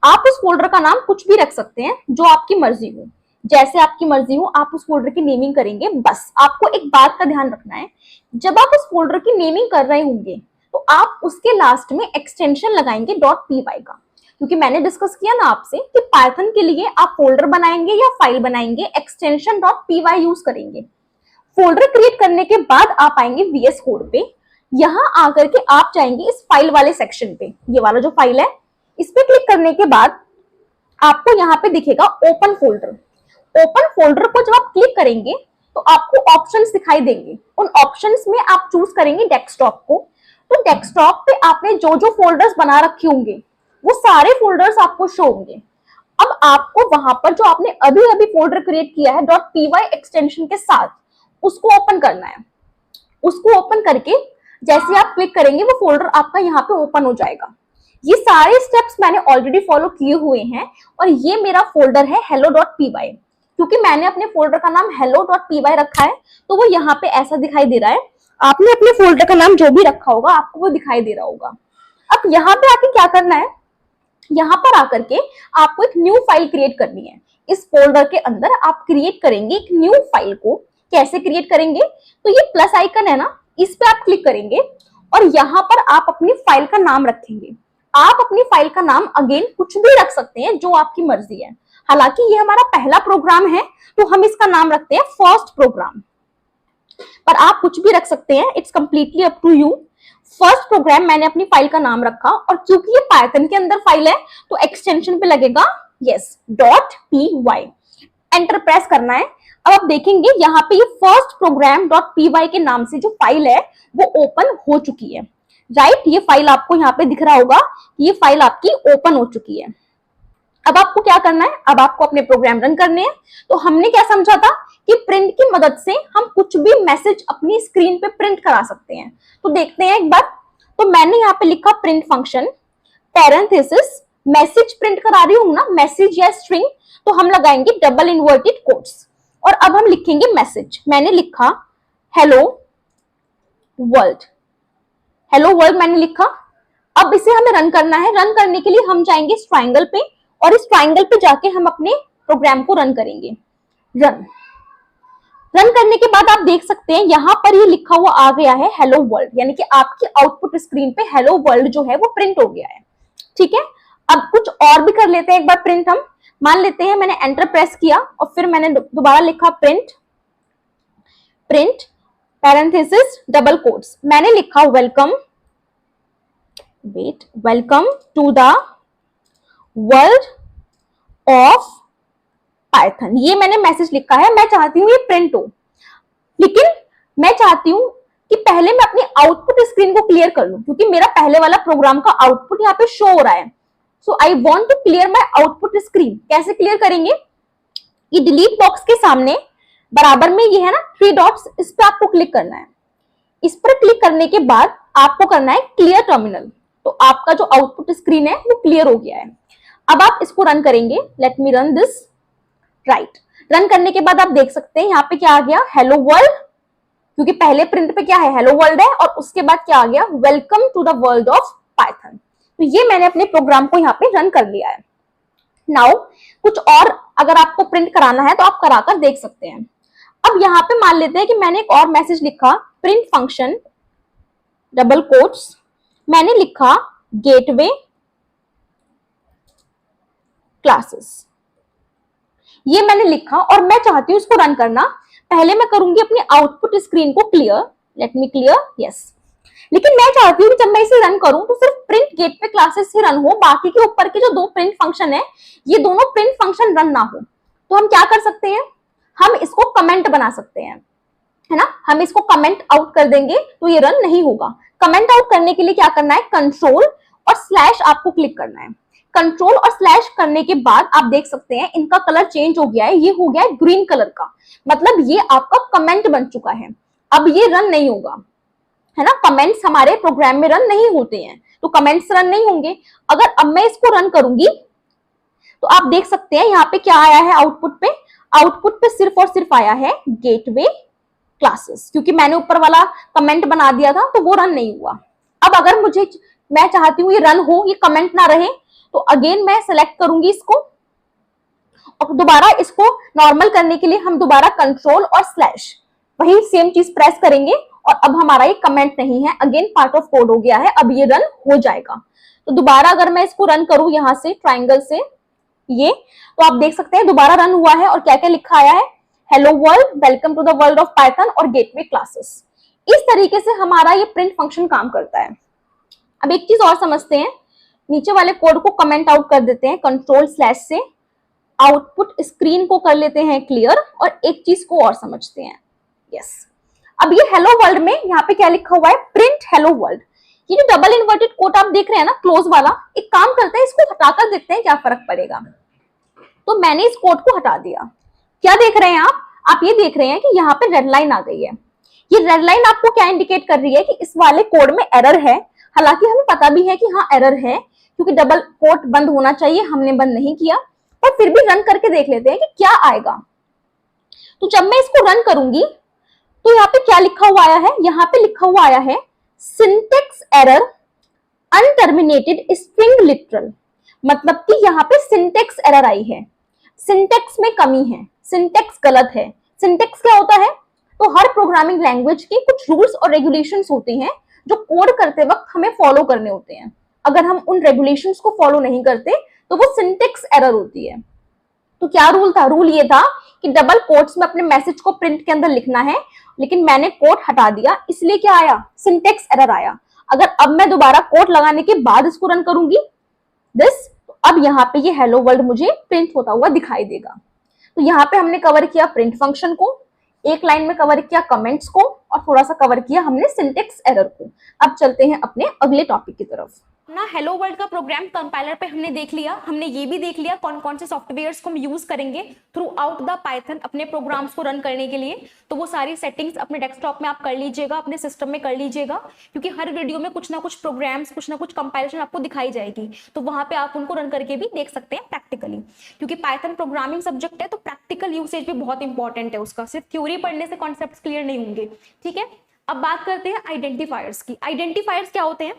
आप उस फोल्डर का नाम कुछ भी रख सकते हैं, जो आपकी मर्जी हो, जैसे आपकी मर्जी हो आप उस फोल्डर की नेमिंग करेंगे। बस आपको एक बात का ध्यान रखना है, जब आप उस फोल्डर की नेमिंग कर रहे होंगे तो आप उसके लास्ट में एक्सटेंशन लगाएंगे .py का, क्योंकि मैंने डिस्कस किया ना आपसे कि पाइथन के लिए आप फोल्डर बनाएंगे या फाइल बनाएंगे, एक्सटेंशन .py यूज करेंगे। फोल्डर क्रिएट करने के बाद आप आएंगे वीएस कोड पे। यहाँ आकर के आप जाएंगे इस फाइल वाले सेक्शन पे, ये वाला जो फाइल है इस पे क्लिक करने के बाद आपको यहाँ पे दिखेगा ओपन फोल्डर। ओपन फोल्डर को जब आप क्लिक करेंगे तो आपको ऑप्शंस दिखाई देंगे। उन ऑप्शंस में आप चूज करेंगे डेस्कटॉप को। तो डेस्कटॉप पे आपने जो जो फोल्डर्स बना रखे होंगे वो सारे फोल्डर्स आपको शो होंगे। अब आपको वहां पर जो आपने अभी अभी फोल्डर क्रिएट किया है .py एक्सटेंशन के साथ, उसको ओपन करना है। उसको ओपन करके जैसे आप क्लिक करेंगे वो फोल्डर आपका यहाँ पे ओपन हो जाएगा। ये सारे स्टेप्स मैंने ऑलरेडी फॉलो किए हुए हैं, और ये मेरा फोल्डर है hello.py। क्योंकि मैंने अपने फोल्डर का नाम hello.py रखा है तो वो यहाँ पे ऐसा दिखाई दे रहा है। आपने अपने फोल्डर का नाम जो भी रखा होगा आपको वो दिखाई दे रहा होगा। अब यहाँ पे आके क्या करना है, यहाँ पर आकर के आपको एक न्यू फाइल क्रिएट करनी है। इस फोल्डर के अंदर आप क्रिएट करेंगे एक न्यू फाइल को। कैसे क्रिएट करेंगे, तो ये प्लस आइकन है ना, इस पे आप क्लिक करेंगे और यहाँ पर आप अपनी फाइल का नाम रखेंगे। आप अपनी फाइल का नाम अगेन कुछ भी रख सकते हैं, जो आपकी मर्जी है। हालांकि ये हमारा पहला प्रोग्राम है तो हम इसका नाम रखते हैं फर्स्ट प्रोग्राम, पर आप कुछ भी रख सकते हैं, it's completely up to you. First program मैंने अपनी फाइल का नाम रखा, और क्योंकि ये पाइथन के अंदर फाइल है तो एक्सटेंशन पे लगेगा यस .py। एंटर प्रेस करना है। अब आप देखेंगे यहाँ पे ये फर्स्ट प्रोग्राम .py के नाम से जो फाइल है वो ओपन हो चुकी है, राइट। ये फाइल आपको यहाँ पे दिख रहा होगा, ये फाइल आपकी ओपन हो चुकी है। अब आपको क्या करना है, अब आपको अपने प्रोग्राम रन करने हैं। तो हमने क्या समझा था कि प्रिंट की मदद से हम कुछ भी मैसेज अपनी स्क्रीन पे प्रिंट करा सकते हैं। तो देखते हैं एक बार। तो मैंने यहाँ पे लिखा print function, parenthesis, message print करा रही हूँ ना, मैसेज या स्ट्रिंग, तो हम लगाएंगे डबल इन्वर्टेड कोट्स और अब हम लिखेंगे मैसेज। मैंने लिखा हेलो वर्ल्ड, हेलो वर्ल्ड मैंने लिखा। अब इसे हमें रन करना है। रन करने के लिए हम जाएंगे इस ट्राइंगल पे और इस ट्राइंगल पे जाके हम अपने प्रोग्राम को रन करेंगे। रन करने के बाद आप देख सकते हैं यहाँ पर ये लिखा हुआ आ गया है हेलो वर्ल्ड, यानी कि आपकी आउटपुट स्क्रीन पे हेलो वर्ल्ड जो है वो प्रिंट हो गया है। ठीक है, अब कुछ और भी कर लेते हैं एक बार प्रिंट। हम मान लेते हैं मैंने एंटर प्रेस किया और फिर मैंने दोबारा लिखा प्रिंट पैरेंथेसिस डबल कोट्स, मैंने लिखा welcome to the world of Python. ये मैंने मैसेज लिखा है, मैं चाहती हूँ ये प्रिंट हो, लेकिन मैं चाहती हूँ कि पहले मैं अपनी आउटपुट स्क्रीन को क्लियर कर लूं, क्योंकि मेरा पहले वाला प्रोग्राम का आउटपुट यहाँ पे शो हो रहा है। So I want to clear my output screen. कैसे क्लियर करेंगे? ये डिलीट बॉक्स के सामने बराबर में ये है ना 3 डॉट्स, इस पर आपको क्लिक करना है। इस पर क्लिक करने के बाद आपको करना है क्लियर टर्मिनल, तो आपका जो आउटपुट स्क्रीन है वो क्लियर हो गया है। अब आप इसको रन करेंगे। Let me run this. Right, run करने के बाद आप देख सकते हैं यहाँ पे क्या आ गया, हेलो वर्ल्ड, क्योंकि पहले प्रिंट पे क्या है, हेलो वर्ल्ड है, और उसके बाद क्या आ गया, welcome to the world of Python. तो ये मैंने अपने प्रोग्राम को यहाँ पे रन कर लिया है। नाउ कुछ और अगर आपको प्रिंट कराना है तो आप कराकर देख सकते हैं। अब यहाँ पे मान लेते हैं कि मैंने एक और मैसेज लिखा, प्रिंट फंक्शन डबल कोट्स, मैंने लिखा गेटवे क्लासेस, ये मैंने लिखा और मैं चाहती हूँ इसको रन करना। पहले मैं करूंगी अपनी आउटपुट स्क्रीन को clear. Late me clear, yes. लेकिन मैं चाहती हूँ कि जब मैं इसे रन करूं तो सिर्फ प्रिंट गेटवे क्लासेस ही रन हो, बाकी के ऊपर के जो 2 प्रिंट फंक्शन है ये दोनों प्रिंट फंक्शन रन ना हो। तो हम क्या कर सकते हैं, हम इसको कमेंट बना सकते हैं, है ना। हम इसको कमेंट आउट कर देंगे तो ये रन नहीं होगा। कमेंट आउट करने के लिए क्या करना है, कंट्रोल और स्लैश आपको क्लिक करना है। कंट्रोल और स्लैश करने के बाद आप देख सकते हैं इनका कलर चेंज हो गया है, ये हो गया है ग्रीन कलर का, मतलब ये आपका कमेंट बन चुका है। अब ये रन नहीं होगा, है ना। कमेंट्स हमारे प्रोग्राम में रन नहीं होते हैं, तो कमेंट्स रन नहीं होंगे। अगर अब मैं इसको रन करूंगी तो आप देख सकते हैं यहाँ पे क्या आया है, आउटपुट पे सिर्फ और सिर्फ आया है गेटवे क्लासेस, क्योंकि मैंने ऊपर वाला कमेंट बना दिया था तो वो रन नहीं हुआ। अब अगर मैं चाहती हूँ ये रन हो, ये कमेंट ना रहे, तो अगेन मैं सेलेक्ट करूंगी इसको और दोबारा इसको नॉर्मल करने के लिए हम दोबारा कंट्रोल और स्लैश वही सेम चीज प्रेस करेंगे और अब हमारा ये कमेंट नहीं है, अगेन पार्ट ऑफ कोड हो गया है, अब ये रन हो जाएगा। तो दोबारा अगर मैं इसको रन करूं यहां से ट्राइंगल से ये, तो आप देख सकते हैं दोबारा रन हुआ है और क्या क्या लिखा आया है, hello world, welcome to the world of Python और गेटवे क्लासेस। इस तरीके से हमारा ये प्रिंट फंक्शन काम करता है। अब एक चीज और समझते हैं, नीचे वाले कोड को कमेंट आउट कर देते हैं कंट्रोल स्लैश से, आउटपुट स्क्रीन को कर लेते हैं क्लियर और एक चीज को और समझते हैं। यस, अब ये हेलो वर्ल्ड में यहाँ पे क्या लिखा हुआ है, प्रिंट हेलो वर्ल्ड। ये जो डबल इन्वर्टेड कोट आप देख रहे हैं ना क्लोज वाला, एक काम करते हैं इसको हटाकर देखते हैं क्या फर्क पड़ेगा। तो मैंने इस कोड को हटा दिया। क्या देख रहे हैं आप ये देख रहे हैं कि यहाँ पे रेड लाइन आ गई है। ये रेड लाइन आपको क्या इंडिकेट कर रही है कि इस वाले कोड में एरर है। हालांकि हमें पता भी है कि हाँ एरर है, क्योंकि डबल कोट बंद होना चाहिए, हमने बंद नहीं किया, पर फिर भी रन करके देख लेते हैं कि क्या आएगा। तो जब मैं इसको रन करूंगी तो यहाँ पे क्या लिखा हुआ आया है, यहाँ पे लिखा हुआ आया है सिंटेक्स एरर अनटर्मिनेटेड स्ट्रिंग लिटरल, मतलब कि यहाँ पे सिंटेक्स एरर आई है, सिंटेक्स में कमी है, सिंटेक्स गलत है। सिंटेक्स क्या होता है, तो हर प्रोग्रामिंग लैंग्वेज के कुछ रूल्स और रेगुलेशंस होते हैं जो कोड करते वक्त हमें फॉलो करने होते हैं। अगर हम उन रेगुलेशंस को फॉलो नहीं करते तो वो सिंटेक्स एरर होती है। तो क्या रूल था, रूल ये था कि डबल कोट्स में अपने मैसेज को प्रिंट के अंदर लिखना है, लेकिन मैंने कोट हटा दिया, इसलिए क्या आया, सिंटेक्स एरर आया। अगर अब मैं दोबारा कोट लगाने के बाद इसको रन करूंगी दिस, तो अब यहाँ पे ये हेलो वर्ल्ड मुझे प्रिंट होता हुआ दिखाई देगा। तो यहाँ पे हमने कवर किया प्रिंट फंक्शन को, एक लाइन में कवर किया कमेंट्स को और थोड़ा सा कवर किया हमने सिंटेक्स एरर को। अब चलते हैं अपने अगले टॉपिक की तरफ। ना हेलो वर्ल्ड का प्रोग्राम कंपाइलर पे हमने देख लिया, हमने ये भी देख लिया कौन कौन से सॉफ्टवेयर्स को हम यूज करेंगे थ्रू आउट द पाइथन अपने प्रोग्राम्स को रन करने के लिए। तो वो सारी सेटिंग्स अपने डेस्कटॉप में आप कर लीजिएगा, अपने सिस्टम में कर लीजिएगा, क्योंकि हर वीडियो में कुछ ना कुछ प्रोग्राम्स, कुछ ना कुछ कंपाइलेशन आपको दिखाई जाएगी, तो वहां पे आप उनको रन करके भी देख सकते हैं प्रैक्टिकली। क्योंकि पाइथन प्रोग्रामिंग सब्जेक्ट है तो प्रैक्टिकल यूसेज भी बहुत इंपॉर्टेंट है उसका, सिर्फ थ्योरी पढ़ने से कॉन्सेप्ट क्लियर नहीं होंगे। ठीक है, अब बात करते हैं आइडेंटिफायर्स की। आइडेंटिफायर्स क्या होते हैं?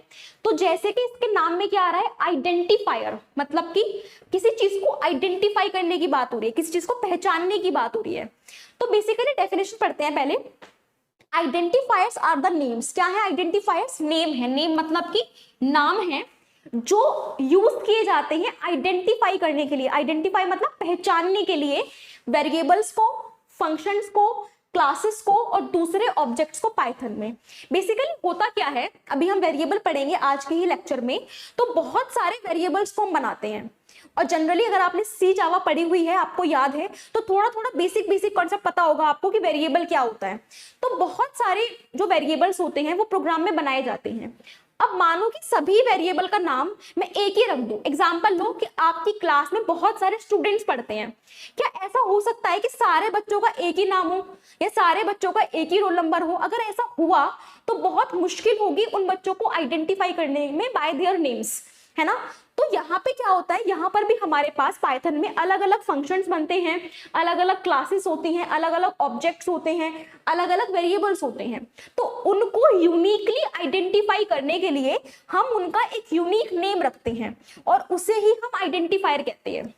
तो जैसे कि इसके नाम में क्या आ रहा है, आइडेंटिफायर, मतलब कि किसी चीज को आइडेंटिफाई करने की बात हो रही है, किसी चीज को पहचानने की बात हो रही है। तो बेसिकली डेफिनेशन पढ़ते हैं पहले। Identifiers are the names. क्या है आइडेंटिफायर्स? नेम है। नेम मतलब कि नाम है जो यूज किए जाते हैं आइडेंटिफाई करने के लिए। आइडेंटिफाई मतलब पहचानने के लिए वेरिएबल्स को, फंक्शंस को, क्लासेस को और दूसरे ऑब्जेक्ट्स को पाइथन में। बेसिकली होता क्या है, अभी हम वेरिएबल पढ़ेंगे आज के ही लेक्चर में, तो बहुत सारे वेरिएबल्स को हम बनाते हैं। और जनरली अगर आपने सी जावा पढ़ी हुई है, आपको याद है, तो थोड़ा थोड़ा बेसिक कॉन्सेप्ट पता होगा आपको कि वेरिएबल क्या होता है। तो बहुत सारे जो वेरिएबल्स होते हैं वो प्रोग्राम में बनाए जाते हैं। अब मानो कि सभी वेरिएबल का नाम मैं एक ही रख दूं। एग्जांपल लो कि आपकी क्लास में बहुत सारे स्टूडेंट्स पढ़ते हैं, क्या ऐसा हो सकता है कि सारे बच्चों का एक ही नाम हो या सारे बच्चों का एक ही रोल नंबर हो? अगर ऐसा हुआ तो बहुत मुश्किल होगी उन बच्चों को आइडेंटिफाई करने में बाय देयर नेम्स, है ना। तो यहाँ पे क्या होता है, यहाँ पर भी हमारे पास पाइथन में अलग अलग फंक्शंस बनते हैं, अलग अलग क्लासेस होती हैं, अलग अलग ऑब्जेक्ट्स होते हैं, अलग अलग वेरिएबल्स होते हैं। तो उनको यूनिकली आइडेंटिफाई करने के लिए हम उनका एक यूनिक नेम रखते हैं और उसे ही हम आइडेंटिफायर कहते हैं।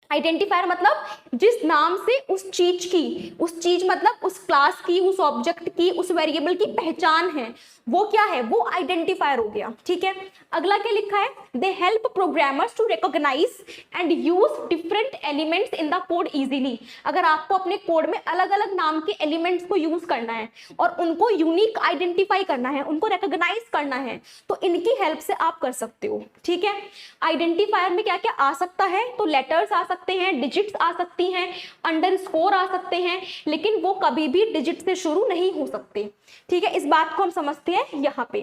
आइडेंटिफायर मतलब जिस नाम से उस चीज मतलब उस क्लास की, उस ऑब्जेक्ट की, उस वेरिएबल की पहचान है, वो क्या है, वो आइडेंटिफायर हो गया। ठीक है, अगला क्या लिखा है, they help programmers to recognise and use different elements in the code easily. अगर आपको अपने कोड में अलग अलग नाम के एलिमेंट्स को यूज करना है और उनको यूनिक आइडेंटिफाई करना है, उनको रिकॉग्नाइज करना है, तो इनकी हेल्प से आप कर सकते हो। ठीक है, आइडेंटिफायर में क्या क्या आ सकता है, तो लेटर्स आ सकते हैं, डिजिट्स आ सकती हैं, अंडरस्कोर आ सकते हैं, लेकिन वो कभी भी डिजिट से शुरू नहीं हो सकते। ठीक है, इस बात को हम समझते हैं यहाँ पे।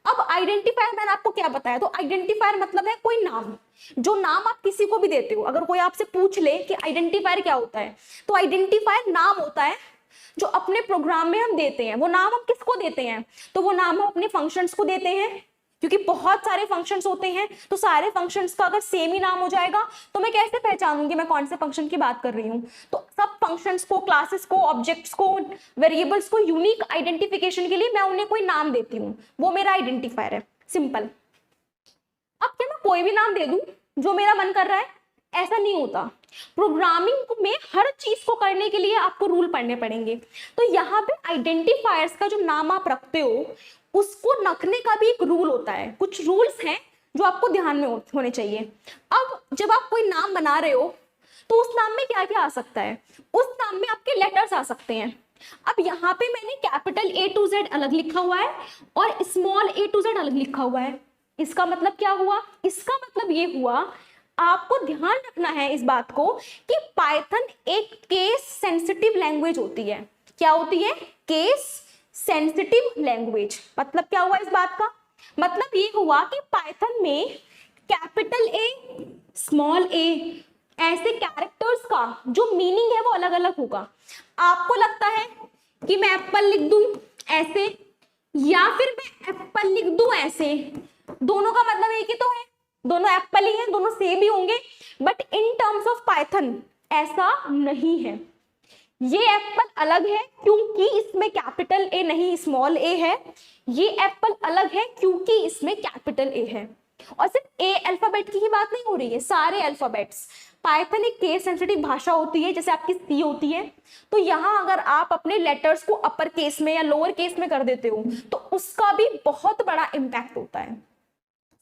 अब आइडेंटिफायर मैंने आपको क्या बताया, तो आइडेंटिफायर मतलब है कोई नाम, जो नाम आप किसी को भी देते हो। अगर कोई आपसे पूछ ले कि आइडेंटिफायर क्या होता है, तो आइडेंटिफायर नाम होता है जो अपने प्रोग्राम में हम देते हैं। वो नाम हम किसको देते हैं, तो वो नाम हम अपने फंक्शंस को देते हैं, क्योंकि बहुत सारे फंक्शंस होते हैं, तो सारे फंक्शंस का अगर सेम ही नाम हो जाएगा तो मैं कैसे पहचानूंगी मैं कौन से फंक्शन की बात कर रही हूँ। तो सब फंक्शंस को, क्लासेस को, ऑब्जेक्ट्स को, वेरिएबल्स को यूनिक आइडेंटिफिकेशन के लिए मैं उन्हें कोई नाम देती हूँ, वो मेरा आइडेंटिफायर है। सिंपल। अब क्या मैं कोई भी नाम दे दूं जो मेरा मन कर रहा है? ऐसा नहीं होता। प्रोग्रामिंग में हर चीज को करने के लिए आपको रूल पढ़ने पड़ेंगे। तो यहाँ पे आइडेंटिफायर्स का जो नाम आप रखते हो उसको रखने का भी एक रूल होता है, कुछ रूल्स हैं जो आपको ध्यान में होने चाहिए। अब जब आप कोई नाम बना रहे हो तो उस नाम में क्या क्या आ सकता है, उस नाम में आपके लेटर्स आ सकते हैं। अब यहाँ पे मैंने कैपिटल A to Z अलग लिखा हुआ है और स्मॉल a to Z अलग लिखा हुआ है। इसका मतलब क्या हुआ, इसका मतलब ये हुआ, आपको ध्यान रखना है इस बात को कि पाइथन एक केस सेंसिटिव लैंग्वेज होती है। क्या होती है? Case sensitive language. मतलब क्या हुआ इस बात का, मतलब ये हुआ कि पाइथन में कैपिटल A, स्मॉल a ऐसे कैरेक्टर्स का जो मीनिंग है वो अलग अलग होगा। आपको लगता है कि मैं एप्पल लिख दूं ऐसे या फिर मैं एप्पल लिख दूं ऐसे, दोनों का मतलब एक ही तो है, दोनों एप्पल ही हैं, दोनों सेम ही होंगे, but in terms of Python ऐसा नहीं है। ये एप्पल अलग है क्योंकि इसमें कैपिटल ए नहीं स्मॉल ए है, ये एप्पल अलग है क्योंकि इसमें कैपिटल ए है। और सिर्फ ए अल्फाबेट की ही बात नहीं हो रही है, सारे अल्फाबेट्स। पाइथन एक केस सेंसिटिव भाषा होती है जैसे आपकी सी होती है, तो यहाँ अगर आप अपने लेटर्स को अपर केस में या लोअर केस में कर देते हो तो उसका भी बहुत बड़ा इम्पैक्ट होता है।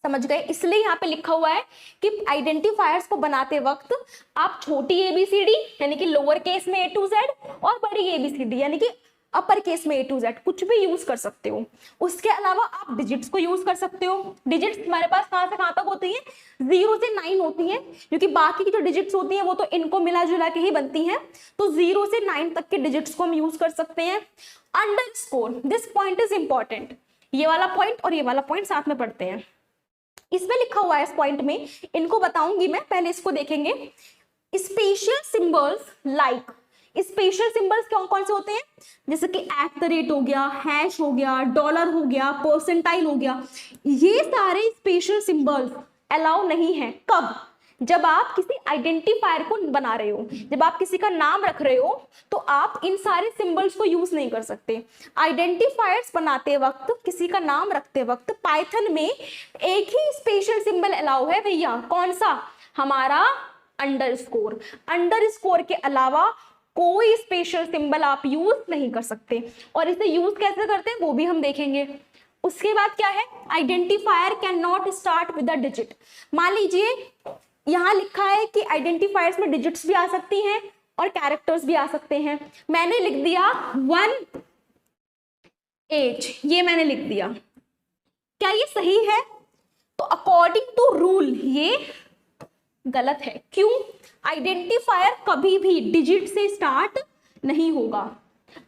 समझ गए? इसलिए यहाँ पे लिखा हुआ है कि आइडेंटिफायर्स को बनाते वक्त आप छोटी एबीसीडी यानी कि लोअर केस में A to Z और बड़ी एबीसीडी यानी कि अपर केस में A to Z कुछ भी यूज कर सकते हो। उसके अलावा आप डिजिट्स को यूज कर सकते हो। डिजिट्स हमारे पास कहाँ से कहाँ तक होती है? 0 से 9 होती है, क्योंकि बाकी की जो डिजिट्स होती हैं वो तो इनको मिला जुला के ही बनती हैं। तो 0 से 9 तक के डिजिट्स को हम यूज कर सकते हैं। Underscore, this point is important. ये वाला पॉइंट और ये वाला पॉइंट साथ में पढ़ते हैं। इसमें लिखा हुआ है इस पॉइंट में, इनको बताऊंगी मैं, पहले इसको देखेंगे। Special symbols like, special symbols कौन कौन से होते हैं, जैसे कि @ हो गया, हैश हो गया, डॉलर हो गया, परसेंटाइल हो गया, ये सारे स्पेशल सिंबल्स अलाउ नहीं है। कब? जब आप किसी आइडेंटिफायर को बना रहे हो, जब आप किसी का नाम रख रहे हो, तो आप इन सारे सिंबल्स को यूज नहीं कर सकते। आइडेंटिफायर्स बनाते वक्त, किसी का नाम रखते वक्त पाइथन में एक ही स्पेशल सिंबल अलाउ है भैया, कौन सा? हमारा अंडरस्कोर। अंडरस्कोर के अलावा कोई स्पेशल सिंबल आप यूज नहीं कर सकते, और इसे यूज कैसे करते हैं वो भी हम देखेंगे। उसके बाद क्या है, identifier can not start with a digit. मान लीजिए यहां लिखा है कि आइडेंटिफायर्स में डिजिट्स भी आ सकती हैं और कैरेक्टर्स भी आ सकते हैं। मैंने लिख दिया 1 एज, ये मैंने लिख दिया, क्या ये सही है? तो अकॉर्डिंग टू रूल ये गलत है। क्यों? आइडेंटिफायर कभी भी डिजिट से स्टार्ट नहीं होगा।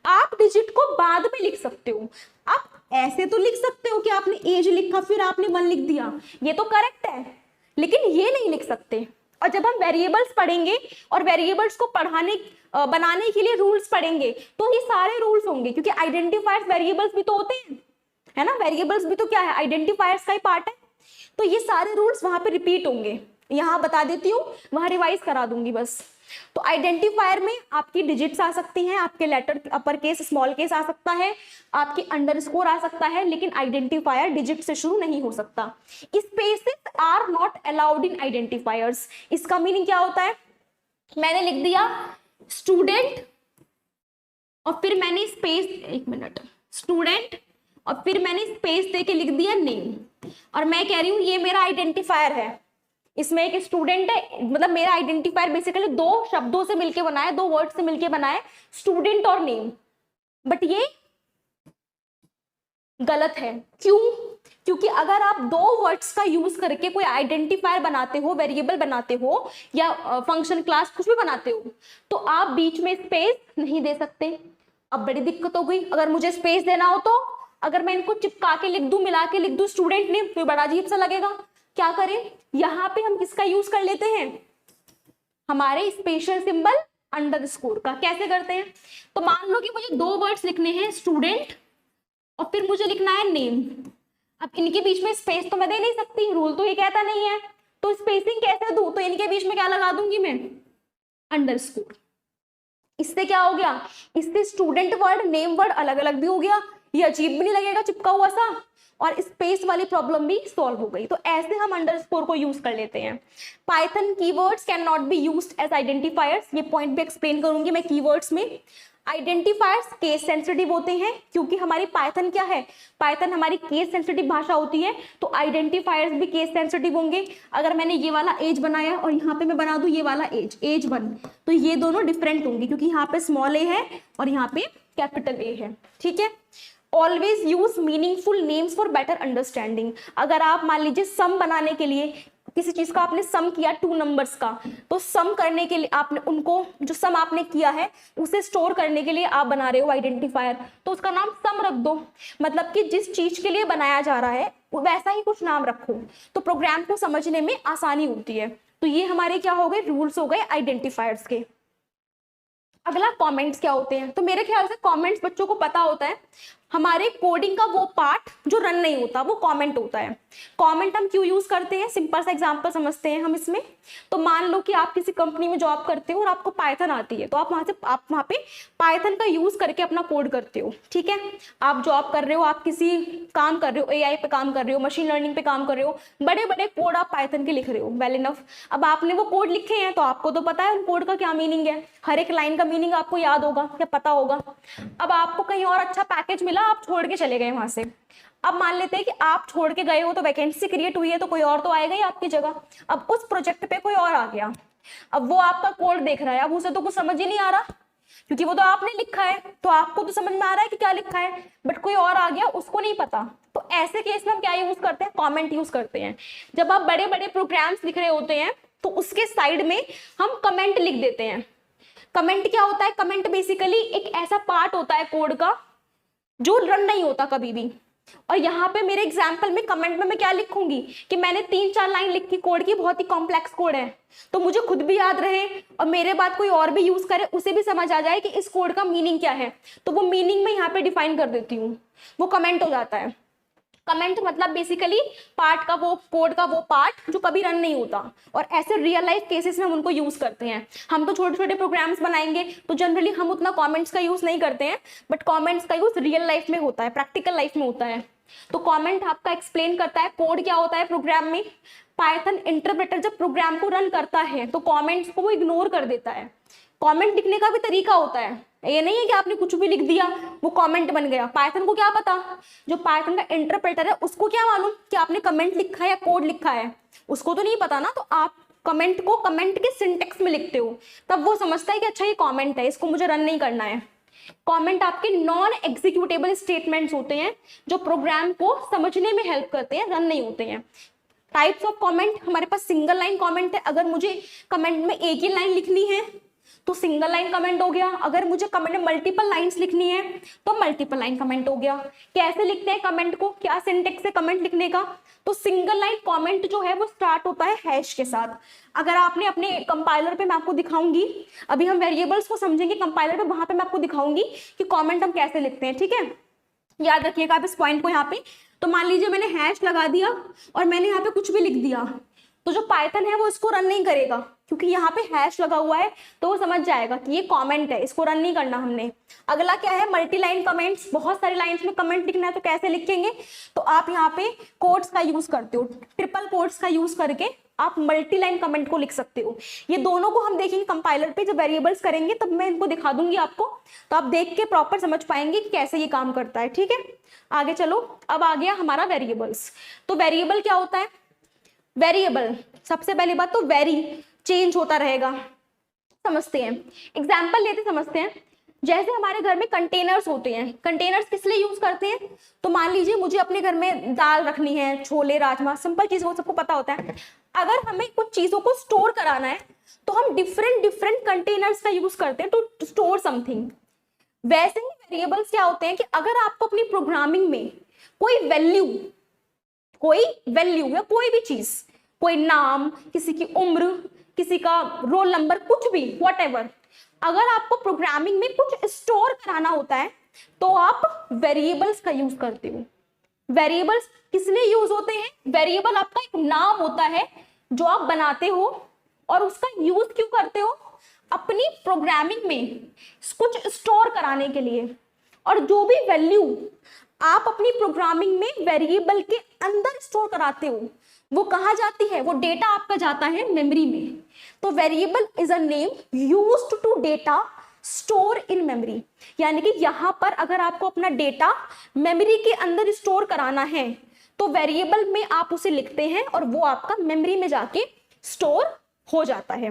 आप डिजिट को बाद में लिख सकते हो, आप ऐसे तो लिख सकते हो कि आपने एज लिखा फिर आपने 1 लिख दिया, ये तो करेक्ट है, लेकिन ये नहीं लिख सकते। और जब हम वेरिएबल्स पढ़ेंगे और वेरिएबल्स को बनाने के लिए रूल्स पढ़ेंगे, तो ये सारे रूल्स होंगे, क्योंकि आइडेंटिफायर्स वेरिएबल्स भी तो होते हैं, है ना, वेरिएबल्स भी तो क्या है, आइडेंटिफायर्स का ही पार्ट है। तो ये सारे रूल्स वहां पे रिपीट होंगे, यहाँ बता देती हूँ, वहां रिवाइज करा दूंगी बस। तो आइडेंटिफायर में आपकी डिजिट्स आ सकती हैं, आपके letter upper case small case आ सकता है, आपकी अंडरस्कोर आ सकता है, लेकिन आइडेंटिफायर डिजिट से शुरू नहीं हो सकता। Spaces are not allowed in identifiers. इसका मीनिंग क्या होता है? मैंने लिख दिया स्टूडेंट और फिर मैंने स्पेस, एक मिनट, स्टूडेंट और फिर मैंने स्पेस देके लिख दिया नेम, और मैं कह रही हूं ये मेरा आइडेंटिफायर है, इसमें एक स्टूडेंट है, मतलब मेरा आइडेंटिफायर बेसिकली 2 शब्दों से मिलके बना है, 2 वर्ड से मिलके बना है, स्टूडेंट और नेम। बट ये गलत है। क्यों? क्योंकि अगर आप 2 वर्ड्स का यूज करके कोई आइडेंटिफायर बनाते हो, वेरिएबल बनाते हो या फंक्शन क्लास कुछ भी बनाते हो, तो आप बीच में स्पेस नहीं दे सकते। अब बड़ी दिक्कत हो गई, अगर मुझे स्पेस देना हो तो अगर मैं इनको चिपका के लिख दूं, मिला के लिख दूं स्टूडेंट नेम, तो बड़ा अजीब सा लगेगा। क्या करें? यहां पे हम किसका यूज कर लेते हैं, हमारे स्पेशल सिंबल अंडरस्कोर का। कैसे करते हैं? तो मान लो कि मुझे 2 वर्ड्स लिखने हैं, स्टूडेंट और फिर मुझे लिखना है नेम। अब इनके बीच में स्पेस तो मैं दे नहीं सकती, रूल तो ये कहता नहीं है, तो स्पेसिंग कैसे दूं? तो इनके बीच में क्या लगा दूंगी मैं, अंडरस्कोर। इससे क्या हो गया, इससे स्टूडेंट वर्ड नेम वर्ड अलग अलग भी हो गया, ये अजीब भी नहीं लगेगा चिपका हुआ सा, और स्पेस वाली प्रॉब्लम भी सॉल्व हो गई। तो ऐसे हम अंडरस्कोर को यूज कर लेते हैं। Python keywords can not be used as identifiers, ये पॉइंट भी एक्सप्लेन करूंगी मैं कीवर्ड्स में। आइडेंटिफायर्स केस सेंसिटिव होते हैं, क्योंकि हमारी पाइथन क्या है, पाइथन हमारी केस सेंसिटिव भाषा होती है, तो आइडेंटिफायर्स भी केस सेंसिटिव होंगे। अगर मैंने ये वाला एज बनाया और यहाँ पे मैं बना दूं ये वाला एज, एज 1, तो ये दोनों डिफरेंट होंगे, क्योंकि यहाँ पे स्मॉल ए है और यहाँ पे कैपिटल ए है। ठीक है। Always use meaningful names for better understanding. अगर आप मान लीजिए सम बनाने के लिए किसी चीज का आपने सम किया 2 नंबर्स का, तो सम करने के लिए आपने उनको, जो सम आपने किया है उसे स्टोर करने के लिए आप बना रहे हो आइडेंटिफायर, तो उसका नाम सम रख दो। मतलब कि जिस चीज के लिए बनाया जा रहा है वैसा ही कुछ नाम रखो, तो प्रोग्राम को समझने में आसानी होती है। तो ये हमारे क्या हो गए, रूल्स हो गए आइडेंटिफायर्स के। अगला कमेंट्स क्या होते हैं? तो मेरे ख्याल से कमेंट्स बच्चों को पता होता है, हमारे कोडिंग का वो पार्ट जो रन नहीं होता वो कमेंट होता है। कमेंट हम क्यों यूज करते हैं, सिंपल सा एग्जांपल समझते हैं हम इसमें। तो मान लो कि आप किसी कंपनी में जॉब करते हो और आपको पाइथन आती है, तो आप वहां पे पाइथन का यूज करके अपना कोड करते हो। ठीक है, आप जॉब कर रहे हो, आप किसी काम कर रहे हो, AI पे काम कर रहे हो, मशीन लर्निंग पे काम कर रहे हो, बड़े बड़े कोड आप पाइथन के लिख रहे हो, वेल इनफ। अब आपने वो कोड लिखे हैं तो आपको तो पता है उन कोड का क्या मीनिंग है, हर एक लाइन का मीनिंग आपको याद होगा या पता होगा। अब आपको कहीं और अच्छा पैकेज मिला, आप छोड़ के चले गए वहां से। अब मान लेते हैं कि आप छोड़ के गए हो तो वैकेंसी क्रिएट हुई है, तो कोई और तो आएगा ही आपकी जगह। अब उस प्रोजेक्ट पे कोई और आ गया, अब वो आपका कोड देख रहा है, अब उसे तो कुछ समझ ही नहीं आ रहा, क्योंकि वो तो आपने लिखा है, तो आपको तो समझ में आ रहा है कि क्या लिखा है, बट कोई और आ गया उसको नहीं पता। तो ऐसे केस में हम क्या यूज करते हैं, कमेंट यूज करते हैं। जब आप बड़े बड़े प्रोग्राम्स लिख रहे होते हैं तो उसके साइड में हम कमेंट लिख देते हैं। कमेंट क्या होता है, कमेंट बेसिकली एक ऐसा पार्ट होता है कोड का जो रन नहीं होता कभी भी। और यहाँ पे मेरे एग्जाम्पल में कमेंट में मैं क्या लिखूंगी कि मैंने 3-4 लाइन लिखी कोड की, बहुत ही कॉम्प्लेक्स कोड है, तो मुझे खुद भी याद रहे और मेरे बाद कोई और भी यूज करे, उसे भी समझ आ जाए कि इस कोड का मीनिंग क्या है, तो वो मीनिंग मैं यहाँ पे डिफाइन कर देती हूँ, वो कमेंट हो जाता है। कमेंट मतलब बेसिकली पार्ट का वो कोड का वो पार्ट जो कभी रन नहीं होता, और ऐसे रियल लाइफ केसेस में हम उनको यूज करते हैं। हम तो छोटे छोटे प्रोग्राम्स बनाएंगे तो जनरली हम उतना कमेंट्स का यूज नहीं करते हैं, बट कमेंट्स का यूज रियल लाइफ में होता है, प्रैक्टिकल लाइफ में होता है। तो कमेंट आपका एक्सप्लेन करता है कोड क्या होता है प्रोग्राम में। पाइथन इंटरप्रेटर जब प्रोग्राम को रन करता है तो कमेंट्स को वो इग्नोर कर देता है। कमेंट लिखने का भी तरीका होता है, ये नहीं है कि आपने कुछ भी लिख दिया वो कमेंट बन गया। पाइथन को क्या पता, जो पाइथन का इंटरप्रेटर है उसको क्या मालूम कि आपने कमेंट लिखा है या कोड लिखा है, उसको तो नहीं पता ना। तो आप कमेंट को कमेंट के सिंटेक्स में लिखते हो, तब वो समझता है कि अच्छा ये कमेंट है, इसको मुझे रन नहीं करना है। कमेंट आपके नॉन एग्जीक्यूटेबल स्टेटमेंट्स होते हैं जो प्रोग्राम को समझने में हेल्प करते हैं, रन नहीं होते हैं। टाइप्स ऑफ कमेंट, हमारे पास सिंगल लाइन कमेंट है, अगर मुझे कमेंट में एक ही लाइन लिखनी है तो सिंगल लाइन कमेंट हो गया। अगर मुझे कमेंट में मल्टीपल लाइंस लिखनी है तो मल्टीपल लाइन कमेंट हो गया। कैसे लिखते हैं कमेंट को, क्या सिंटेक्स है कमेंट लिखने का, तो सिंगल लाइन कमेंट जो है वो स्टार्ट होता है हैश के साथ। अगर आपने अपने कंपाइलर पे, मैं आपको दिखाऊंगी, अभी हम वेरिएबल्स को समझेंगे कंपाइलर पे, वहां पे मैं आपको दिखाऊंगी कि कमेंट हम कैसे लिखते हैं, ठीक है। याद रखिएगा आप इस पॉइंट को। यहाँ पे तो मान लीजिए मैंने हैश लगा दिया और मैंने यहाँ पे कुछ भी लिख दिया, तो जो पाइथन है वो इसको रन नहीं करेगा, क्योंकि यहाँ पे हैश लगा हुआ है, तो वो समझ जाएगा कि ये कमेंट है, इसको रन नहीं करना हमने। अगला क्या है, मल्टी लाइन कमेंट्स। बहुत सारी लाइंस में कमेंट लिखना है तो कैसे लिखेंगे, तो आप यहाँ पे कोट्स का यूज करते हो, ट्रिपल कोट्स का यूज करके आप मल्टी लाइन कमेंट को लिख सकते हो। ये दोनों को हम देखेंगे कंपाइलर पे, जब वेरिएबल्स करेंगे तब मैं इनको दिखा दूंगी आपको, तो आप देख के प्रॉपर समझ पाएंगे कि कैसे ये काम करता है, ठीक है। आगे चलो, अब आ गया हमारा वेरिएबल्स। तो वेरिएबल क्या होता है, वेरिएबल सबसे पहली बात तो वेरी, चेंज होता रहेगा, समझते हैं। एग्जाम्पल लेते समझते हैं। जैसे हमारे घर में कंटेनर्स होते हैं, कंटेनर्स किस लिए यूज करते हैं, तो मान लीजिए मुझे अपने घर में दाल रखनी है, छोले राजमा, सिंपल चीज, वो सबको पता होता है। अगर हमें कुछ चीजों को स्टोर कराना है तो हम डिफरेंट डिफरेंट कंटेनर्स का यूज करते हैं टू स्टोर समथिंग। वैसे ही वेरिएबल्स क्या होते हैं कि अगर आपको अपनी प्रोग्रामिंग में कोई वैल्यू या कोई भी चीज, कोई नाम, किसी की उम्र, किसी का रोल नंबर, कुछ भी व्हाटएवर, अगर आपको प्रोग्रामिंग में कुछ स्टोर कराना होता है तो आप वेरिएबल्स का यूज करते हो। वेरिएबल्स किस लिए यूज होते हैं, वेरिएबल आपका एक नाम होता है जो आप बनाते हो, और उसका यूज क्यों करते हो, अपनी प्रोग्रामिंग में कुछ स्टोर कराने के लिए। और जो भी वैल्यू आप अपनी प्रोग्रामिंग में वेरिएबल के अंदर स्टोर कराते हो वो कहाँ जाती है, वो डेटा आपका जाता है मेमोरी में। तो variable is a name used to data store in memory, यानी कि यहाँ पर अगर आपको अपना डेटा मेमोरी के अंदर स्टोर कराना है तो वेरिएबल में आप उसे लिखते हैं और वो आपका मेमोरी में जाके स्टोर हो जाता है।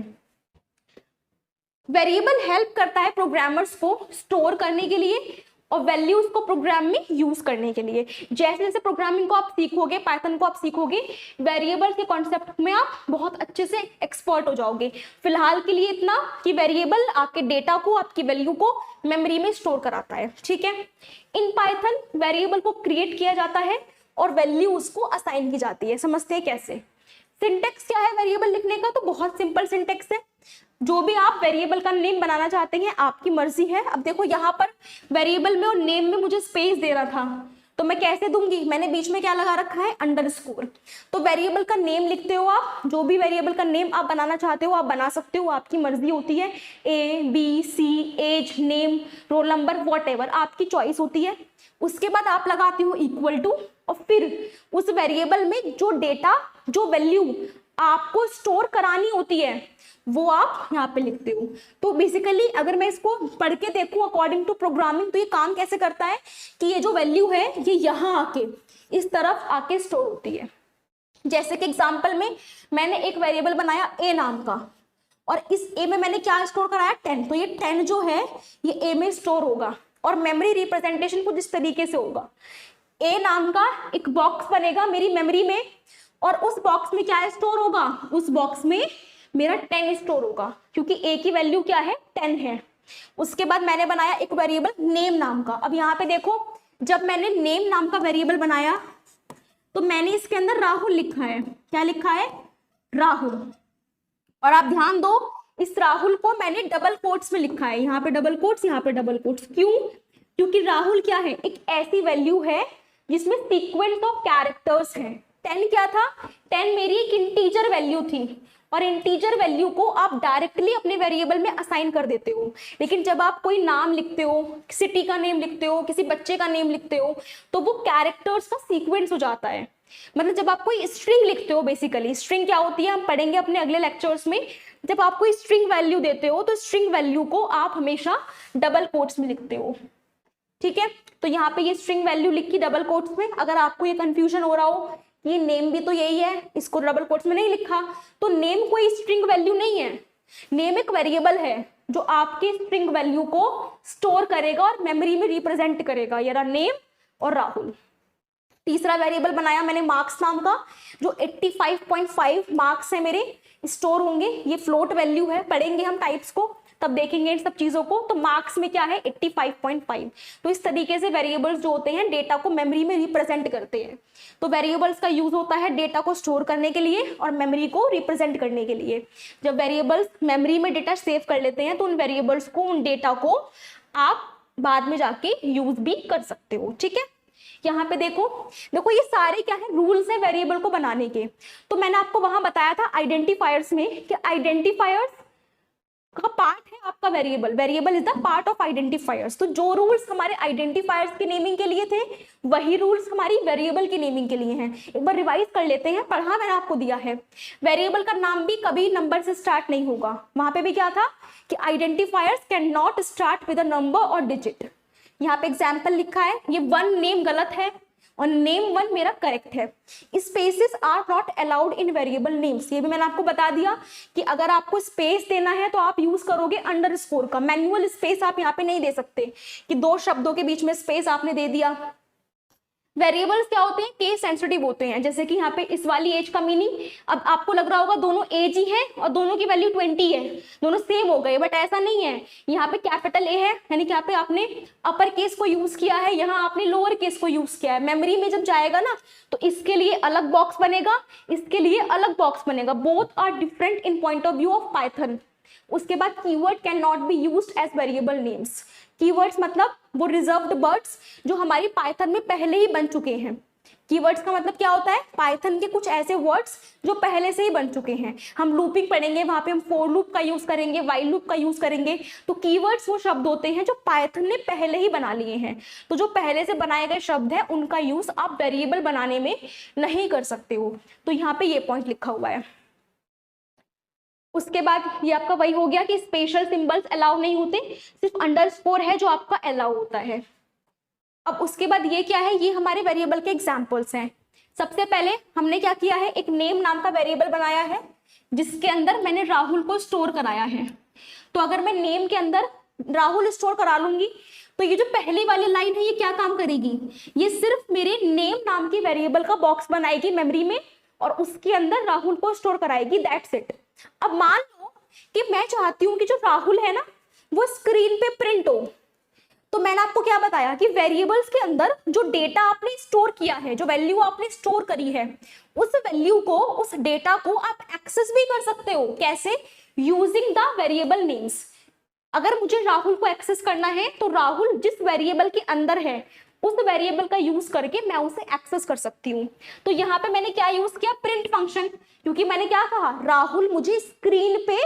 वेरिएबल हेल्प करता है प्रोग्रामर्स को स्टोर करने के लिए और वैल्यूज को प्रोग्राम में यूज करने के लिए। जैसे जैसे प्रोग्रामिंग को आप सीखोगे, पाइथन को आप सीखोगे, वेरिएबल के कॉन्सेप्ट में आप बहुत अच्छे से एक्सपर्ट हो जाओगे। फिलहाल के लिए इतना कि वेरिएबल आपके डेटा को, आपकी वैल्यू को मेमोरी में स्टोर कराता है, ठीक है। इन पाइथन वेरिएबल को क्रिएट किया जाता है और वैल्यूज को असाइन की जाती है। समझते हैं कैसे। सिंटेक्स क्या है वेरिएबल लिखने का, तो बहुत सिंपल सिंटेक्स है। जो भी आप वेरिएबल का नेम बनाना चाहते हैं आपकी मर्जी है। अब देखो यहाँ पर वेरिएबल में और नेम में मुझे स्पेस दे रहा था, तो मैं कैसे दूंगी, मैंने बीच में क्या लगा रखा है, अंडरस्कोर। तो वेरिएबल का नेम लिखते हो आप, जो भी वेरिएबल का नेम आप बनाना चाहते हो आप बना सकते हो, आपकी मर्जी होती है। ABC, age, name, roll number, whatever आपकी चॉइस होती है। उसके बाद आप लगाते हो इक्वल टू, और फिर उस वेरिएबल में जो डेटा, जो वैल्यू आपको स्टोर करानी होती है वो आप यहाँ पे लिखते हो। तो बेसिकली अगर मैं इसको पढ़ के देखूं अकॉर्डिंग टू प्रोग्रामिंग, तो ये काम कैसे करता है कि ये जो वैल्यू है ये यहाँ आके इस तरफ आके स्टोर होती है। जैसे कि एग्जांपल में मैंने एक वेरिएबल बनाया ए नाम का, और इस ए में मैंने क्या स्टोर कराया, 10। तो ये 10 जो है ये ए में स्टोर होगा, और मेमोरी रिप्रेजेंटेशन कुछ इस तरीके से होगा। ए नाम का एक बॉक्स बनेगा मेरी मेमोरी में, और उस बॉक्स में क्या स्टोर होगा, उस बॉक्स में मेरा 10 स्टोर होगा, क्योंकि ए की वैल्यू क्या है, 10 है। उसके बाद मैंने बनाया एक वेरिएबल नेम नाम का। अब यहाँ पे देखो जब मैंने नेम नाम का वेरिएबल बनाया तो मैंने इसके अंदर राहुल लिखा है। क्या लिखा है? राहुल। और आप ध्यान दो, इस राहुल को मैंने डबल कोट्स में लिखा है, यहाँ पे डबल कोट्स, यहाँ पे डबल कोट्स। क्यों? क्योंकि राहुल क्या है? एक ऐसी वैल्यू है जिसमें सीक्वेंस ऑफ कैरेक्टर्स है। 10 क्या था? 10 मेरी एक इंटीजर वैल्यू थी, और इंटीजर वैल्यू को आप डायरेक्टली अपने वेरिएबल में असाइन कर देते हो। लेकिन जब आप कोई नाम लिखते हो, सिटी का नेम लिखते हो, किसी बच्चे का नेम लिखते हो, तो वो कैरेक्टर्स का सीक्वेंस हो जाता है। मतलब जब आप कोई स्ट्रिंग लिखते हो, बेसिकली स्ट्रिंग क्या होती है हम पढ़ेंगे अपने अगले लेक्चर्स में। जब आप कोई स्ट्रिंग वैल्यू देते हो तो स्ट्रिंग वैल्यू को आप हमेशा डबल कोट्स में लिखते हो। ठीक है, तो यहाँ पे ये स्ट्रिंग वैल्यू लिखी डबल कोट्स में। अगर आपको ये कंफ्यूजन हो रहा हो ये नेम भी तो यही है, इसको डबल कोट्स में नहीं लिखा, तो नेम कोई स्ट्रिंग वैल्यू नहीं है। नेम एक वेरिएबल है जो आपके स्ट्रिंग वैल्यू को स्टोर करेगा और मेमोरी में रिप्रेजेंट करेगा, यार नेम और राहुल। तीसरा वेरिएबल बनाया मैंने मार्क्स नाम का, जो 85.5 मार्क्स है मेरे स्टोर होंगे। ये फ्लोट वैल्यू है, पढ़ेंगे हम टाइप्स को तब देखेंगे इन सब चीजों को। तो मार्क्स में क्या है? 85.5। तो इस तरीके से वेरिएबल्स जो होते हैं डेटा को मेमोरी में रिप्रेजेंट करते हैं। तो वेरिएबल्स का यूज होता है डेटा को स्टोर करने के लिए और मेमोरी को रिप्रेजेंट करने के लिए। जब वेरिएबल्स मेमोरी में डेटा सेव कर लेते हैं तो उन वेरिएबल्स को, उन डेटा को आप बाद में जाके यूज भी कर सकते हो। ठीक है, यहाँ पे देखो ये सारे क्या है? रूल्स है वेरिएबल को बनाने के। तो मैंने आपको वहां बताया था आइडेंटिफायर्स में कि आइडेंटिफायर्स का पार्ट है आपका variable. Variable is the part of identifiers. तो जो रूल्स हमारे आइडेंटिफायर्स की नेमिंग के लिए थे वही रूल्स हमारी वेरिएबल की नेमिंग के लिए हैं। एक बार रिवाइज कर लेते हैं, पढ़ा मैंने आपको दिया है। वेरिएबल का नाम भी कभी नंबर से स्टार्ट नहीं होगा। वहां पे भी क्या था कि identifiers can not start with a number और डिजिट। यहाँ पे एग्जाम्पल लिखा है, ये वन नेम गलत है और नेम वन मेरा करेक्ट है। Spaces are not allowed in variable names. ये भी मैंने आपको बता दिया कि अगर आपको स्पेस देना है तो आप यूज करोगे अंडरस्कोर का। मैनुअल स्पेस आप यहाँ पे नहीं दे सकते कि दो शब्दों के बीच में स्पेस आपने दे दिया। वेरिएबल्स क्या होते हैं? केस सेंसिटिव होते हैं। जैसे कि यहाँ पे इस वाली एज का मीनिंग, अब आपको लग रहा होगा दोनों एज ही है और दोनों की वैल्यू 20 है, दोनों सेम हो गए, बट ऐसा नहीं है। यहाँ पे कैपिटल ए है यानी कि यहाँ पे आपने अपर केस को यूज किया है, यहाँ आपने लोअर केस को यूज किया है। मेमोरी में जब जाएगा ना तो इसके लिए अलग बॉक्स बनेगा, इसके लिए अलग बॉक्स बनेगा। Both are different in point of view of Python. उसके बाद keyword can not be used as variable names. Keywords मतलब वो रिजर्व्ड वर्ड्स जो हमारी पाइथन में पहले ही बन चुके हैं। कीवर्ड्स का मतलब क्या होता है? पाइथन के कुछ ऐसे वर्ड्स जो पहले से ही बन चुके हैं। हम लूपिंग पढ़ेंगे, वहां पे हम फॉर लूप का यूज करेंगे, व्हाइल लूप का यूज करेंगे। तो कीवर्ड्स वो शब्द होते हैं जो पाइथन ने पहले ही बना लिए हैं। तो जो पहले से बनाए गए शब्द है उनका यूज आप वेरिएबल बनाने में नहीं कर सकते हो। तो यहाँ पे ये पॉइंट लिखा हुआ है। उसके बाद ये आपका वही हो गया कि स्पेशल सिंबल्स अलाउ नहीं होते, सिर्फ अंडरस्कोर है जो आपका अलाउ होता है। अब उसके बाद ये क्या है? ये हमारे वेरिएबल के एग्जांपल्स हैं। सबसे पहले हमने क्या किया है? एक नेम नाम का वेरिएबल बनाया है जिसके अंदर मैंने राहुल को स्टोर कराया है। तो अगर मैं नेम के अंदर राहुल स्टोर करा लूंगी तो ये जो पहली वाली लाइन है ये क्या काम करेगी? ये सिर्फ मेरे नेम नाम की वेरिएबल का बॉक्स बनाएगी मेमोरी में और उसके अंदर राहुल को स्टोर कराएगी। That's it. अब मान लो कि मैं चाहती हूं कि जो राहुल है ना वो स्क्रीन पे प्रिंट हो, तो मैंने आपको क्या बताया कि वेरिएबल्स के अंदर जो डेटा आपने स्टोर किया है, जो वैल्यू आपने स्टोर करी है, उस वैल्यू को, उस डेटा को आप एक्सेस भी कर सकते हो। कैसे? Using the variable names. अगर मुझे राहुल को एक्सेस करना है तो राहुल जिस वेरिएबल के अंदर है उस वेरिएबल का यूज करके मैं उसे एक्सेस कर सकती हूँ। तो यहाँ पे मैंने क्या यूज किया? Print function. क्योंकि मैंने क्या कहा? राहुल मुझे स्क्रीन पे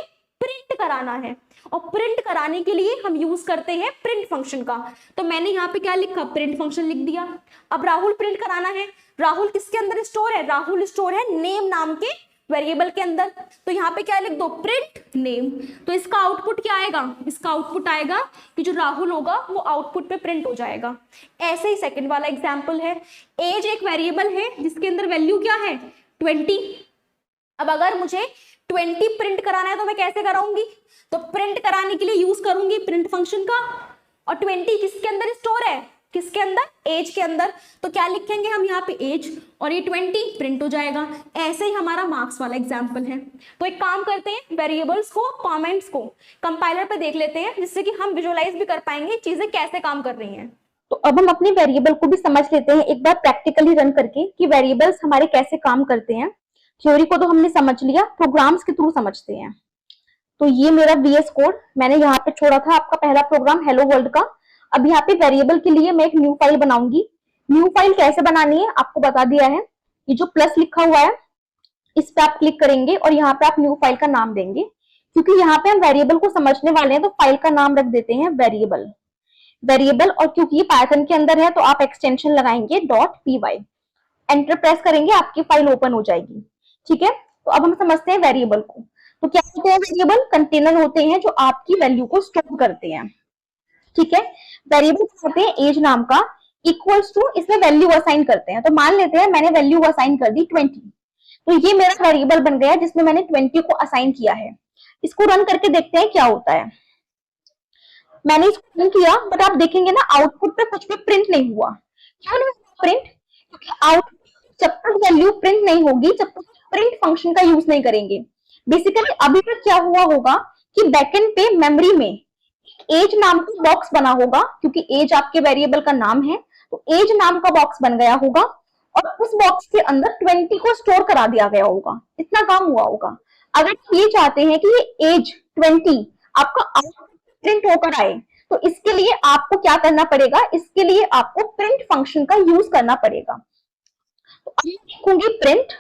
प्रिंट कराना है और प्रिंट कराने के लिए हम यूज करते हैं प्रिंट फंक्शन का। तो मैंने यहाँ पे क्या लिखा? प्रिंट फंक्शन लिख दिया। अब राहुल प्रिंट कराना है, राहुल किसके अंदर स्टोर है? राहुल स्टोर है नेम नाम के वेरिएबल के अंदर। तो यहाँ पे क्या लिख दो? Print name. तो इसका आउटपुट क्या आएगा? इसका आउटपुट आएगा कि जो राहुल होगा वो आउटपुट पे प्रिंट हो जाएगा। ऐसे ही सेकंड वाला एग्जांपल है, एज एक वेरिएबल है जिसके अंदर वैल्यू क्या है? 20। अब अगर मुझे 20 प्रिंट कराना है तो मैं कैसे कराऊंगी? तो प्रिंट कराने के लिए यूज करूंगी प्रिंट फंक्शन का। और 20 किसके अंदर स्टोर है? किसके अंदर? एज के अंदर। तो क्या लिखेंगे हम यहाँ पे? एज, और ये 20 प्रिंट हो जाएगा। ऐसे ही हमारा मार्क्स वाला एग्जाम्पल है। तो एक काम करते हैं, वेरिएबल्स को, कमेंट्स को कंपाइलर पे देख लेते हैं जिससे कि हम विजुअलाइज भी कर पाएंगे चीजें कैसे काम कर रही हैं। तो अब हम अपने वेरिएबल को भी समझ लेते हैं एक बार प्रैक्टिकली रन करके कि वेरिएबल्स हमारे कैसे काम करते हैं। थ्योरी को तो हमने समझ लिया, प्रोग्राम्स के थ्रू समझते हैं। तो ये मेरा VS कोड मैंने यहाँ पे छोड़ा था, आपका पहला प्रोग्राम हेलो वर्ल्ड का। अब यहाँ पे वेरिएबल के लिए मैं एक न्यू फाइल बनाऊंगी। न्यू फाइल कैसे बनानी है आपको बता दिया है। ये जो प्लस लिखा हुआ है इस पे आप क्लिक करेंगे और यहाँ पे आप न्यू फाइल का नाम देंगे। क्योंकि यहाँ पे हम वेरिएबल को समझने वाले हैं तो फाइल का नाम रख देते हैं वेरिएबल। और क्योंकि ये पाइथन के अंदर है तो आप एक्सटेंशन लगाएंगे .py। एंटर प्रेस करेंगे, आपकी फाइल ओपन हो जाएगी। ठीक है, तो अब हम समझते हैं वेरिएबल को। तो क्या होते हैं वेरिएबल? कंटेनर होते हैं जो आपकी वैल्यू को स्टोर करते हैं। ठीक है, वेरिएबल होते हैं एज नाम का, इक्वल्स टू इसमें वैल्यू असाइन करते हैं। तो मान लेते हैं मैंने वैल्यू असाइन कर दी 20, तो ये मेरा वेरिएबल बन गया जिसमें मैंने 20 को असाइन किया है। इसको रन करके देखते हैं क्या होता है। मैंने इसको रन किया बट आप देखेंगे ना आउटपुट पे कुछ भी प्रिंट नहीं हुआ। क्यों नहीं प्रिंट? क्योंकि आउटपुट जब तक वैल्यू प्रिंट नहीं होगी तब तक प्रिंट फंक्शन का यूज नहीं करेंगे। बेसिकली अभी तक क्या हुआ होगा कि बैकएंड पे मेमोरी में एज नाम का बॉक्स बना होगा, क्योंकि एज आपके वेरिएबल का नाम है, तो एज नाम का बॉक्स बन गया होगा और उस बॉक्स के अंदर 20 को स्टोर करा दिया गया होगा। इतना काम हुआ होगा। अगर ये चाहते हैं कि ये एज 20 आपका आउटपुट प्रिंट होकर आए तो इसके लिए आपको क्या करना पड़ेगा? इसके लिए आपको प्रिंट फंक्शन का यूज करना पड़ेगा। तो अब मैं लिखूंगी प्रिंट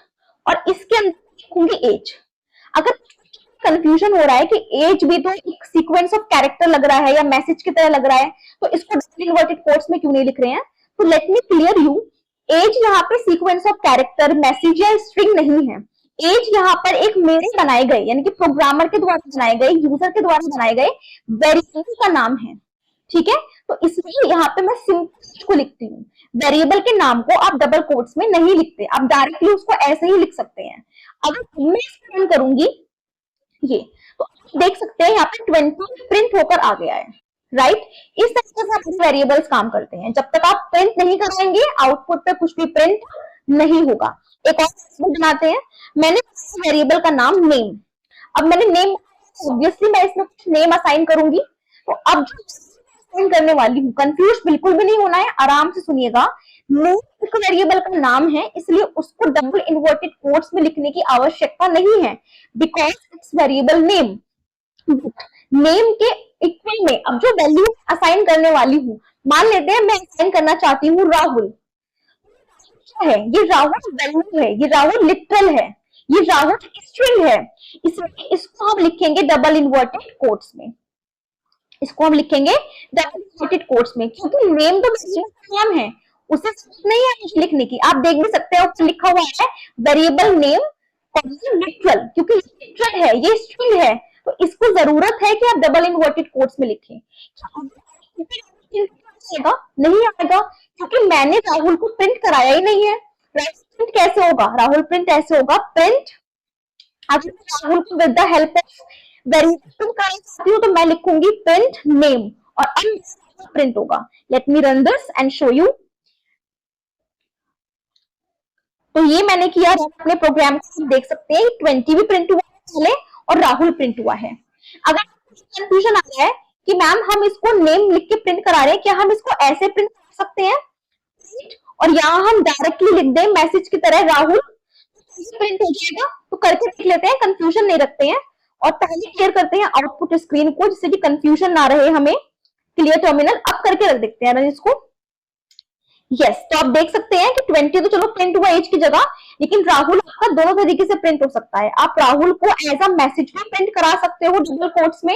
और इसके अंदर लिखूंगी एज। अगर कंफ्यूजन हो रहा है कि एज भी तो एक सीक्वेंस ऑफ कैरेक्टर लग रहा है या मैसेज की तरह लग रहा है तो इसको डबल इन्वर्टेड कोट्स में क्यों नहीं लिख रहे हैं? तो let me clear you, age यहाँ पे सीक्वेंस ऑफ कैरेक्टर, मैसेज या स्ट्रिंग नहीं है। एज यहाँ पर एक मेरे बनाए गए यानी कि प्रोग्रामर के द्वारा बनाए गए, यूजर के द्वारा बनाए गए वेरिएबल का नाम है। ठीक है, तो इसलिए यहाँ पे मैं सिंपल को लिखती हूँ। वेरिएबल के नाम को आप डबल कोट्स में नहीं लिखते, आप डायरेक्टली उसको ऐसे ही लिख सकते हैं। अगर मैं इसको रन करूंगी ये, तो आप देख सकते हैं यहाँ पे 20 प्रिंट होकर आ गया है। राइट, इस तरीके से अपने वेरिएबल्स काम करते हैं। जब तक आप प्रिंट नहीं कराएंगे आउटपुट पे कुछ भी प्रिंट नहीं होगा। एक और बनाते हैं, मैंने वेरिएबल का नाम नेम। अब मैंने नेम, ऑब्वियसली मैं इसमें कुछ नेम असाइन करूंगी। तो अब जो असाइन करने वाली हूँ, कंफ्यूज बिल्कुल भी नहीं होना है, आराम से सुनिएगा। नेम एक वेरिएबल का नाम है इसलिए उसको डबल इन्वर्टेड कोट्स में लिखने की आवश्यकता नहीं है, because it's variable name. Name के इक्वल में अब जो वैल्यू असाइन करने वाली हूँ, मान लेते हैं मैं असाइन करना चाहती हूँ राहुल है, ये राहुल वैल्यू है, ये राहुल लिटरल है, ये राहुल स्ट्रिंग है, इसलिए इसको हम लिखेंगे डबल इन्वर्टेड कोट्स में। इसको हम लिखेंगे डबल इन्वर्टेड कोट्स में, क्योंकि नेम तो नाम है, उसे नहीं है मुझे लिखने की। आप देख भी सकते हो ऊपर लिखा हुआ है वेरिएबल नेम लिटरल, क्योंकि लिटरल है, ये स्ट्रिंग है, तो इसको जरूरत है कि आप डबल इन्वर्टेड कोट्स में लिखें। नहीं आएगा क्योंकि मैंने राहुल को प्रिंट कराया ही नहीं है। प्रिंट कैसे होगा? राहुल प्रिंट ऐसे होगा, प्रिंट अगर राहुल को with the help of variable कराना चाहती हूँ तो मैं लिखूंगी प्रिंट नेम और अब प्रिंट होगा। Let me run this and show you. तो ये मैंने किया, अपने प्रोग्राम को देख सकते हैं 20 भी प्रिंट हुआ है और राहुल प्रिंट हुआ है। अगर कंफ्यूजन आ रहा है कि मैम हम इसको नेम लिख के प्रिंट करा रहे हैं, क्या हम इसको ऐसे प्रिंट कर सकते हैं और यहाँ हम डायरेक्टली लिख दें मैसेज की तरह राहुल, प्रिंट हो जाएगा? तो करके देख लेते हैं, कंफ्यूजन नहीं रखते हैं और पहले क्लियर करते हैं आउटपुट स्क्रीन को जिससे कि कंफ्यूजन ना रहे हमें। क्लियर टर्मिनल अब करके रख देखते हैं इसको। यस, तो आप देख सकते हैं कि 20 तो चलो प्रिंट हुआ एज की जगह, लेकिन राहुल आपका दोनों तरीके से प्रिंट हो सकता है। आप राहुल को एज अ मैसेज में प्रिंट करा सकते हो डबल कोट्स में,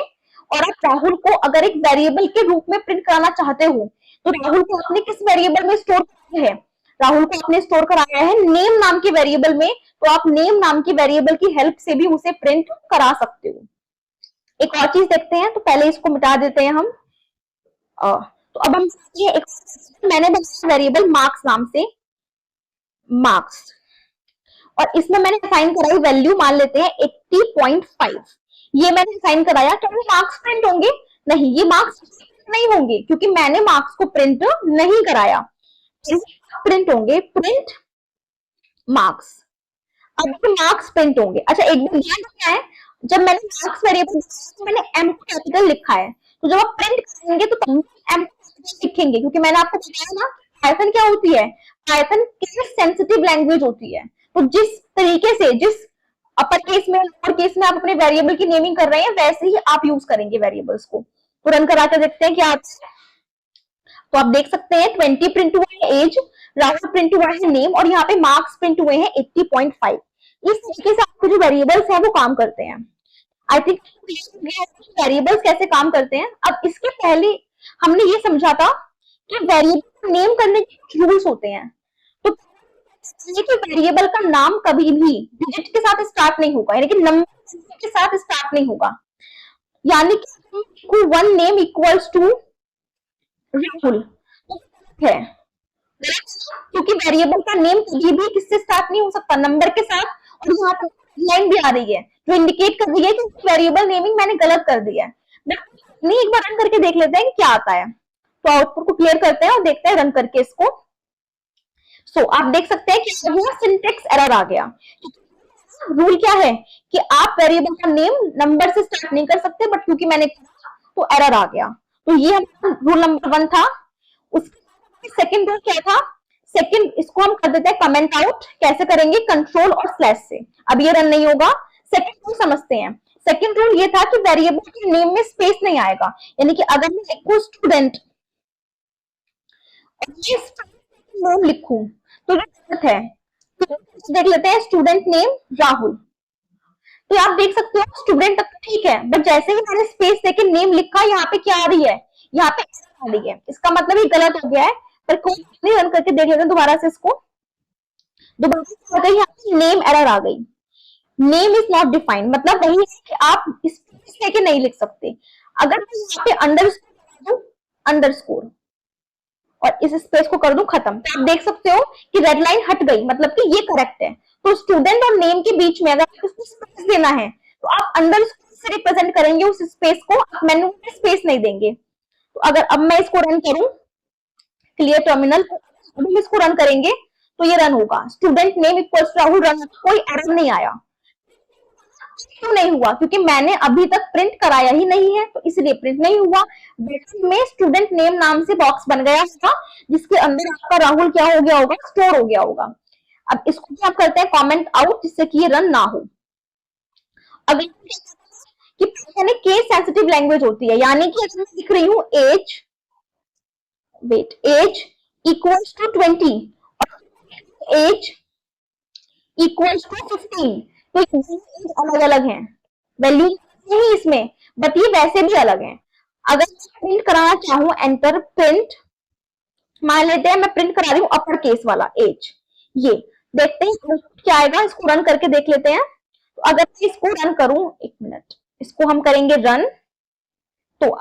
और आप राहुल को अगर एक वेरिएबल के रूप में प्रिंट कराना चाहते हो तो राहुल को आपने किस वेरिएबल में स्टोर किया है? राहुल को आपने स्टोर कराया है नेम नाम के वेरिएबल में, तो आप नेम नाम की वेरिएबल की हेल्प से भी उसे प्रिंट करा सकते हो। एक और चीज देखते हैं, तो पहले इसको मिटा देते हैं हम। तो अब हम एक मैंने वेरिएबल मार्क्स नाम से, मार्क्स, और इसमें मैंने असाइन कराई वैल्यू, मान लेते हैं 80.5। ये मैंने असाइन कराया, क्या वो मार्क्स प्रिंट होंगे? नहीं, ये मार्क्स नहीं होंगे क्योंकि मैंने मार्क्स को प्रिंट नहीं कराया। प्रिंट होंगे प्रिंट मार्क्स। अब मार्क्स प्रिंट होंगे। अच्छा, एक बात ध्यान रखना है, जब मैंने मार्क्स वेरिएबल मैंने एम कैपिटल लिखा है, तो जब आप प्रिंट करेंगे तो एम लिख लिखेंगे, क्योंकि मैंने आपको बताया ना पाइथन क्या होती है, पाइथन केस सेंसिटिव लैंग्वेज होती है। तो जिस तरीके से, जिस अपर केस में लोअर केस में आप अपने वेरिएबल की नेमिंग कर रहे हैं, वैसे ही आप यूज करेंगे वेरिएबल्स को। तो रन करा कर देखते हैं क्या आता है। तो आप देख सकते हैं 20 प्रिंट हुआ है एज, राहुल प्रिंट हुआ है नेम, और यहाँ पे मार्क्स प्रिंट हुए हैं 80.5। इस तरीके से आपके जो वेरिएबल्स हैं वो काम करते हैं। आई थिंक वेरिएबल्स कैसे काम करते हैं। अब इसके पहले हमने ये समझा था कि वेरिएबल नेम करने के कुछ रूल्स होते हैं। तो ये कि वेरिएबल का नाम कभी भी डिजिट के साथ स्टार्ट नहीं होगा, यानी कि नंबर के साथ स्टार्ट नहीं होगा। यानी कि one name equals to Rahul है, क्योंकि वेरिएबल का नेम कभी भी किससे स्टार्ट नहीं हो सकता, नंबर के साथ। और यहाँ पर लाइन भी आ रही है जो इंडिकेट कर रही है कि वेरिएबल नेमिंग मैंने गलत कर दिया है। नहीं, एक बार रन करके देख लेते हैं कि क्या आता है। तो आउटपुट को क्लियर करते हैं और देखते हैं रन करके इसको। सो आप देख सकते हैं कि सिंटेक्स एरर आ गया। रूल क्या है कि आप वेरिएबल का नेम नंबर से स्टार्ट नहीं कर सकते, बट क्योंकि मैंने तो एरर आ गया। तो ये हमारा रूल नंबर 1 था। उसका सेकंड रूल क्या था, सेकंड इसको हम कर देते हैं कमेंट आउट। कैसे करेंगे, कंट्रोल और स्लैश से। अब ये रन नहीं होगा। सेकंड रूल समझते हैं। सेकंड रूल ये था कि वेरिएबल के नेम में स्पेस नहीं आएगा, यानी कि अगर मैं लिखूं स्टूडेंट नेम लिखूं तो गलत है। तो देख लेते हैं स्टूडेंट नेम राहुल। तो आप देख सकते हो स्टूडेंट तक ठीक है, बट जैसे ही मैंने स्पेस देके नेम लिखा, यहाँ पे क्या आ रही है, यहाँ पे आ रही है। इसका मतलब ये गलत हो गया है। पर कोई नहीं, रन करके देख लेते हैं दोबारा से इसको। दोबारा से यहाँ पे नेम एरर आ गई। नेम इज नॉट डिफाइंड, मतलब वही है कि आप स्पेस लेके नहीं लिख सकते। अगर मैं यहाँ पे अंडरस्कोर और इस स्पेस को कर दूं खत्म, तो आप देख सकते हो कि रेड लाइन हट गई, मतलब कि ये करेक्ट है। तो स्टूडेंट और नेम के बीच में अगर आपको स्पेस देना है तो आप अंडरस्कोर से रिप्रेजेंट करेंगे उस स्पेस को, आप मेनू में स्पेस नहीं देंगे। तो अगर अब मैं इसको रन करूं, क्लियर टर्मिनल, हम इसको रन करेंगे तो ये रन होगा। Student name equals Rahul run, कोई एरर नहीं आया। क्यों नहीं हुआ, क्योंकि मैंने अभी तक प्रिंट कराया ही नहीं है, तो इसलिए प्रिंट नहीं हुआ। में स्टूडेंट नेम नाम से बॉक्स बन गया था, जिसके अंदर आपका राहुल क्या हो गया होगा, स्टोर हो गया होगा। अब इसको भी आप करते हैं कमेंट आउट, जिससे कि ये रन ना हो। अगर कि केस सेंसिटिव लैंग्वेज होती है, यानी कि अगर मैं लिख रही हूँ age, wait, age equals to 20 और एज इक्वल्स टू 15, तो अलग अलग हैं, वैल्यू नहीं इसमें, बट ये वैसे भी अलग हैं। अगर प्रिंट कराना चाहूँ, एंटर प्रिंट, मान लेते हैं मैं प्रिंट करा रही हूँ अपर केस वाला एज, ये देखते हैं क्या आएगा। इसको रन करके देख लेते हैं। तो अगर इसको रन करूं, एक मिनट, इसको हम करेंगे रन, तो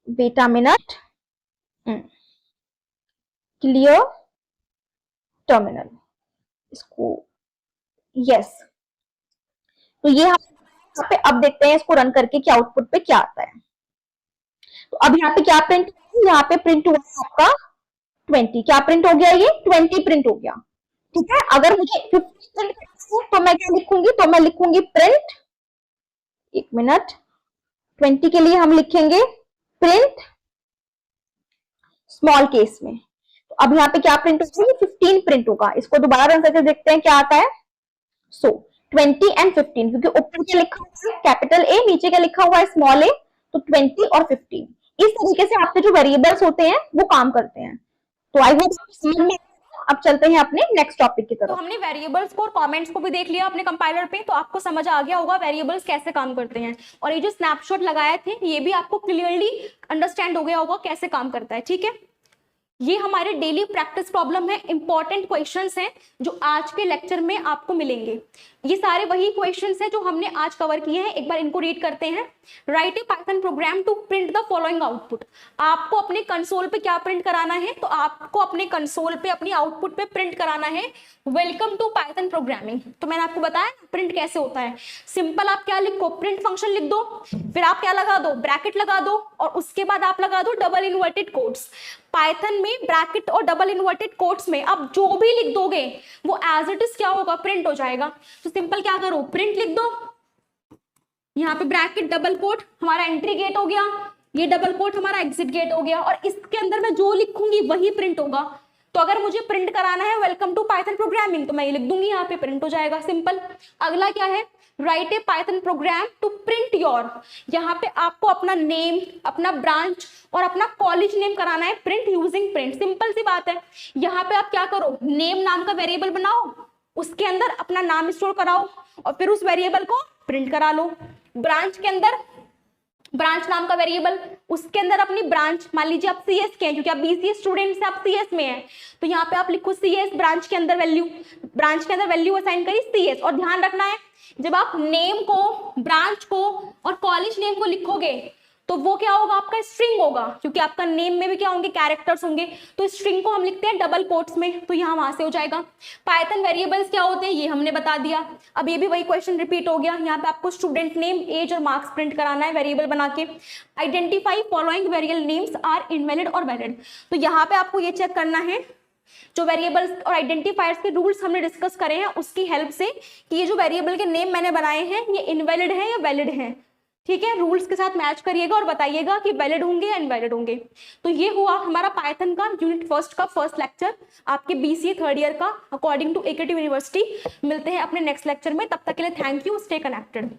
बेटा मिनट, क्लियर टर्मिनल, इसको यस। तो ये यहाँ पे अब देखते हैं इसको रन करके क्या आउटपुट पे क्या आता है। तो अब यहाँ पे क्या प्रिंट, यहाँ पे प्रिंट हुआ आपका 20, क्या प्रिंट हो गया, ये 20 प्रिंट हो गया। ठीक है, अगर मुझे 50 प्रिंट तो मैं क्या लिखूंगी, तो मैं लिखूंगी प्रिंट, एक मिनट, 20 के लिए हम लिखेंगे प्रिंट स्मॉल केस में। तो अब यहाँ पे क्या प्रिंट होगा, 15 प्रिंट होगा। इसको दोबारा रन करके देखते हैं क्या आता है। सो 20 एंड 15, क्योंकि ऊपर क्या लिखा हुआ है कैपिटल ए, नीचे क्या लिखा हुआ है स्मॉल ए, तो 20 और 15 इस तरीके से आपके जो वेरिएबल्स होते हैं वो काम करते हैं। तो आई होप समझ में। अब चलते हैं अपने नेक्स्ट टॉपिक की तरफ। तो हमने वेरिएबल्स को और कमेंट्स को भी देख लिया अपने कंपाइलर पे, तो आपको समझ आ गया होगा वेरिएबल्स कैसे काम करते हैं। और ये जो स्नैपशॉट लगाए थे ये भी आपको क्लियरली अंडरस्टैंड हो गया होगा कैसे काम करता है। ठीक है, ये हमारे डेली प्रैक्टिस प्रॉब्लम है, इंपॉर्टेंट क्वेश्चंस हैं जो आज के लेक्चर में आपको मिलेंगे। ये सारे वही क्वेश्चंस हैं जो हमने आज कवर किए हैं। एक बार इनको रीड करते हैं। Write a Python program to print the following output. आपको अपने कंसोल पे क्या प्रिंट कराना है, तो आपको अपने कंसोल पे अपनी आउटपुट पे प्रिंट कराना है वेलकम टू पाइथन प्रोग्रामिंग। तो मैंने आपको बताया प्रिंट कैसे होता है। सिंपल आप क्या लिखो, प्रिंट फंक्शन लिख दो, फिर आप क्या लगा दो, ब्रैकेट लगा दो, और उसके बाद आप लगा दो डबल इन्वर्टेड कोट्स। पाइथन में ब्रैकेट और डबल इन्वर्टेड कोट्स में आप जो भी लिख दोगे वो एज इट इज क्या होगा, प्रिंट हो जाएगा। तो सिंपल क्या करो, प्रिंट लिख दो, यहाँ पे ब्रैकेट डबल कोट, हमारा एंट्री गेट हो गया, ये डबल कोट हमारा एग्जिट गेट हो गया, और इसके अंदर मैं जो लिखूंगी वही प्रिंट होगा। तो अगर मुझे प्रिंट कराना है वेलकम टू पाइथन प्रोग्रामिंग, तो मैं ये लिख दूंगी, यहाँ पे प्रिंट हो जाएगा, सिंपल। अगला क्या है, write a Python program to print your, यहाँ पे आपको अपना नेम, अपना ब्रांच और अपना कॉलेज नेम कराना है प्रिंट यूजिंग प्रिंट। सिंपल सी बात है, यहाँ पे आप क्या करो, नेम नाम का वेरिएबल बनाओ, उसके अंदर अपना नाम स्टोर कराओ और फिर उस वेरिएबल को प्रिंट करा लो। ब्रांच के अंदर ब्रांच नाम का वेरिएबल, उसके अंदर अपनी ब्रांच, मान लीजिए आप सीएस के हैं, क्योंकि आप बीसीए स्टूडेंट से आप सीएस में हैं, तो यहाँ पे आप लिखो सीएस, ब्रांच के अंदर वैल्यू असाइन करी सीएस। और ध्यान रखना है, जब आप नेम को, ब्रांच को और कॉलेज नेम को लिखोगे तो वो क्या होगा, आपका स्ट्रिंग होगा, क्योंकि आपका नेम में भी क्या होंगे, कैरेक्टर्स होंगे। तो स्ट्रिंग को हम लिखते हैं डबल कोट्स में, तो यहाँ वहां से हो जाएगा। पाइथन वेरिएबल्स क्या होते हैं ये हमने बता दिया। अब ये भी वही क्वेश्चन रिपीट हो गया, यहाँ पे आपको स्टूडेंट नेम, एज और मार्क्स प्रिंट कराना है वेरिएबल बना के। Identify following variable names are invalid और वैलिड, तो यहाँ पे आपको ये चेक करना है जो वेरिएबल्स और आइडेंटिफायर्स के रूल्स हमने डिस्कस करे हैं उसकी हेल्प से, कि ये जो वेरिएबल के नेम मैंने बनाए हैं ये इनवैलिड है या वैलिड है। ठीक है, रूल्स के साथ मैच करिएगा और बताइएगा कि वैलिड होंगे या इनवैलिड होंगे। तो ये हुआ हमारा पाइथन का यूनिट फर्स्ट का फर्स्ट लेक्चर, आपके बीसीए थर्ड ईयर का, अकॉर्डिंग टू एकेटी यूनिवर्सिटी। मिलते हैं अपने नेक्स्ट लेक्चर में, तब तक के लिए थैंक यू, स्टे कनेक्टेड।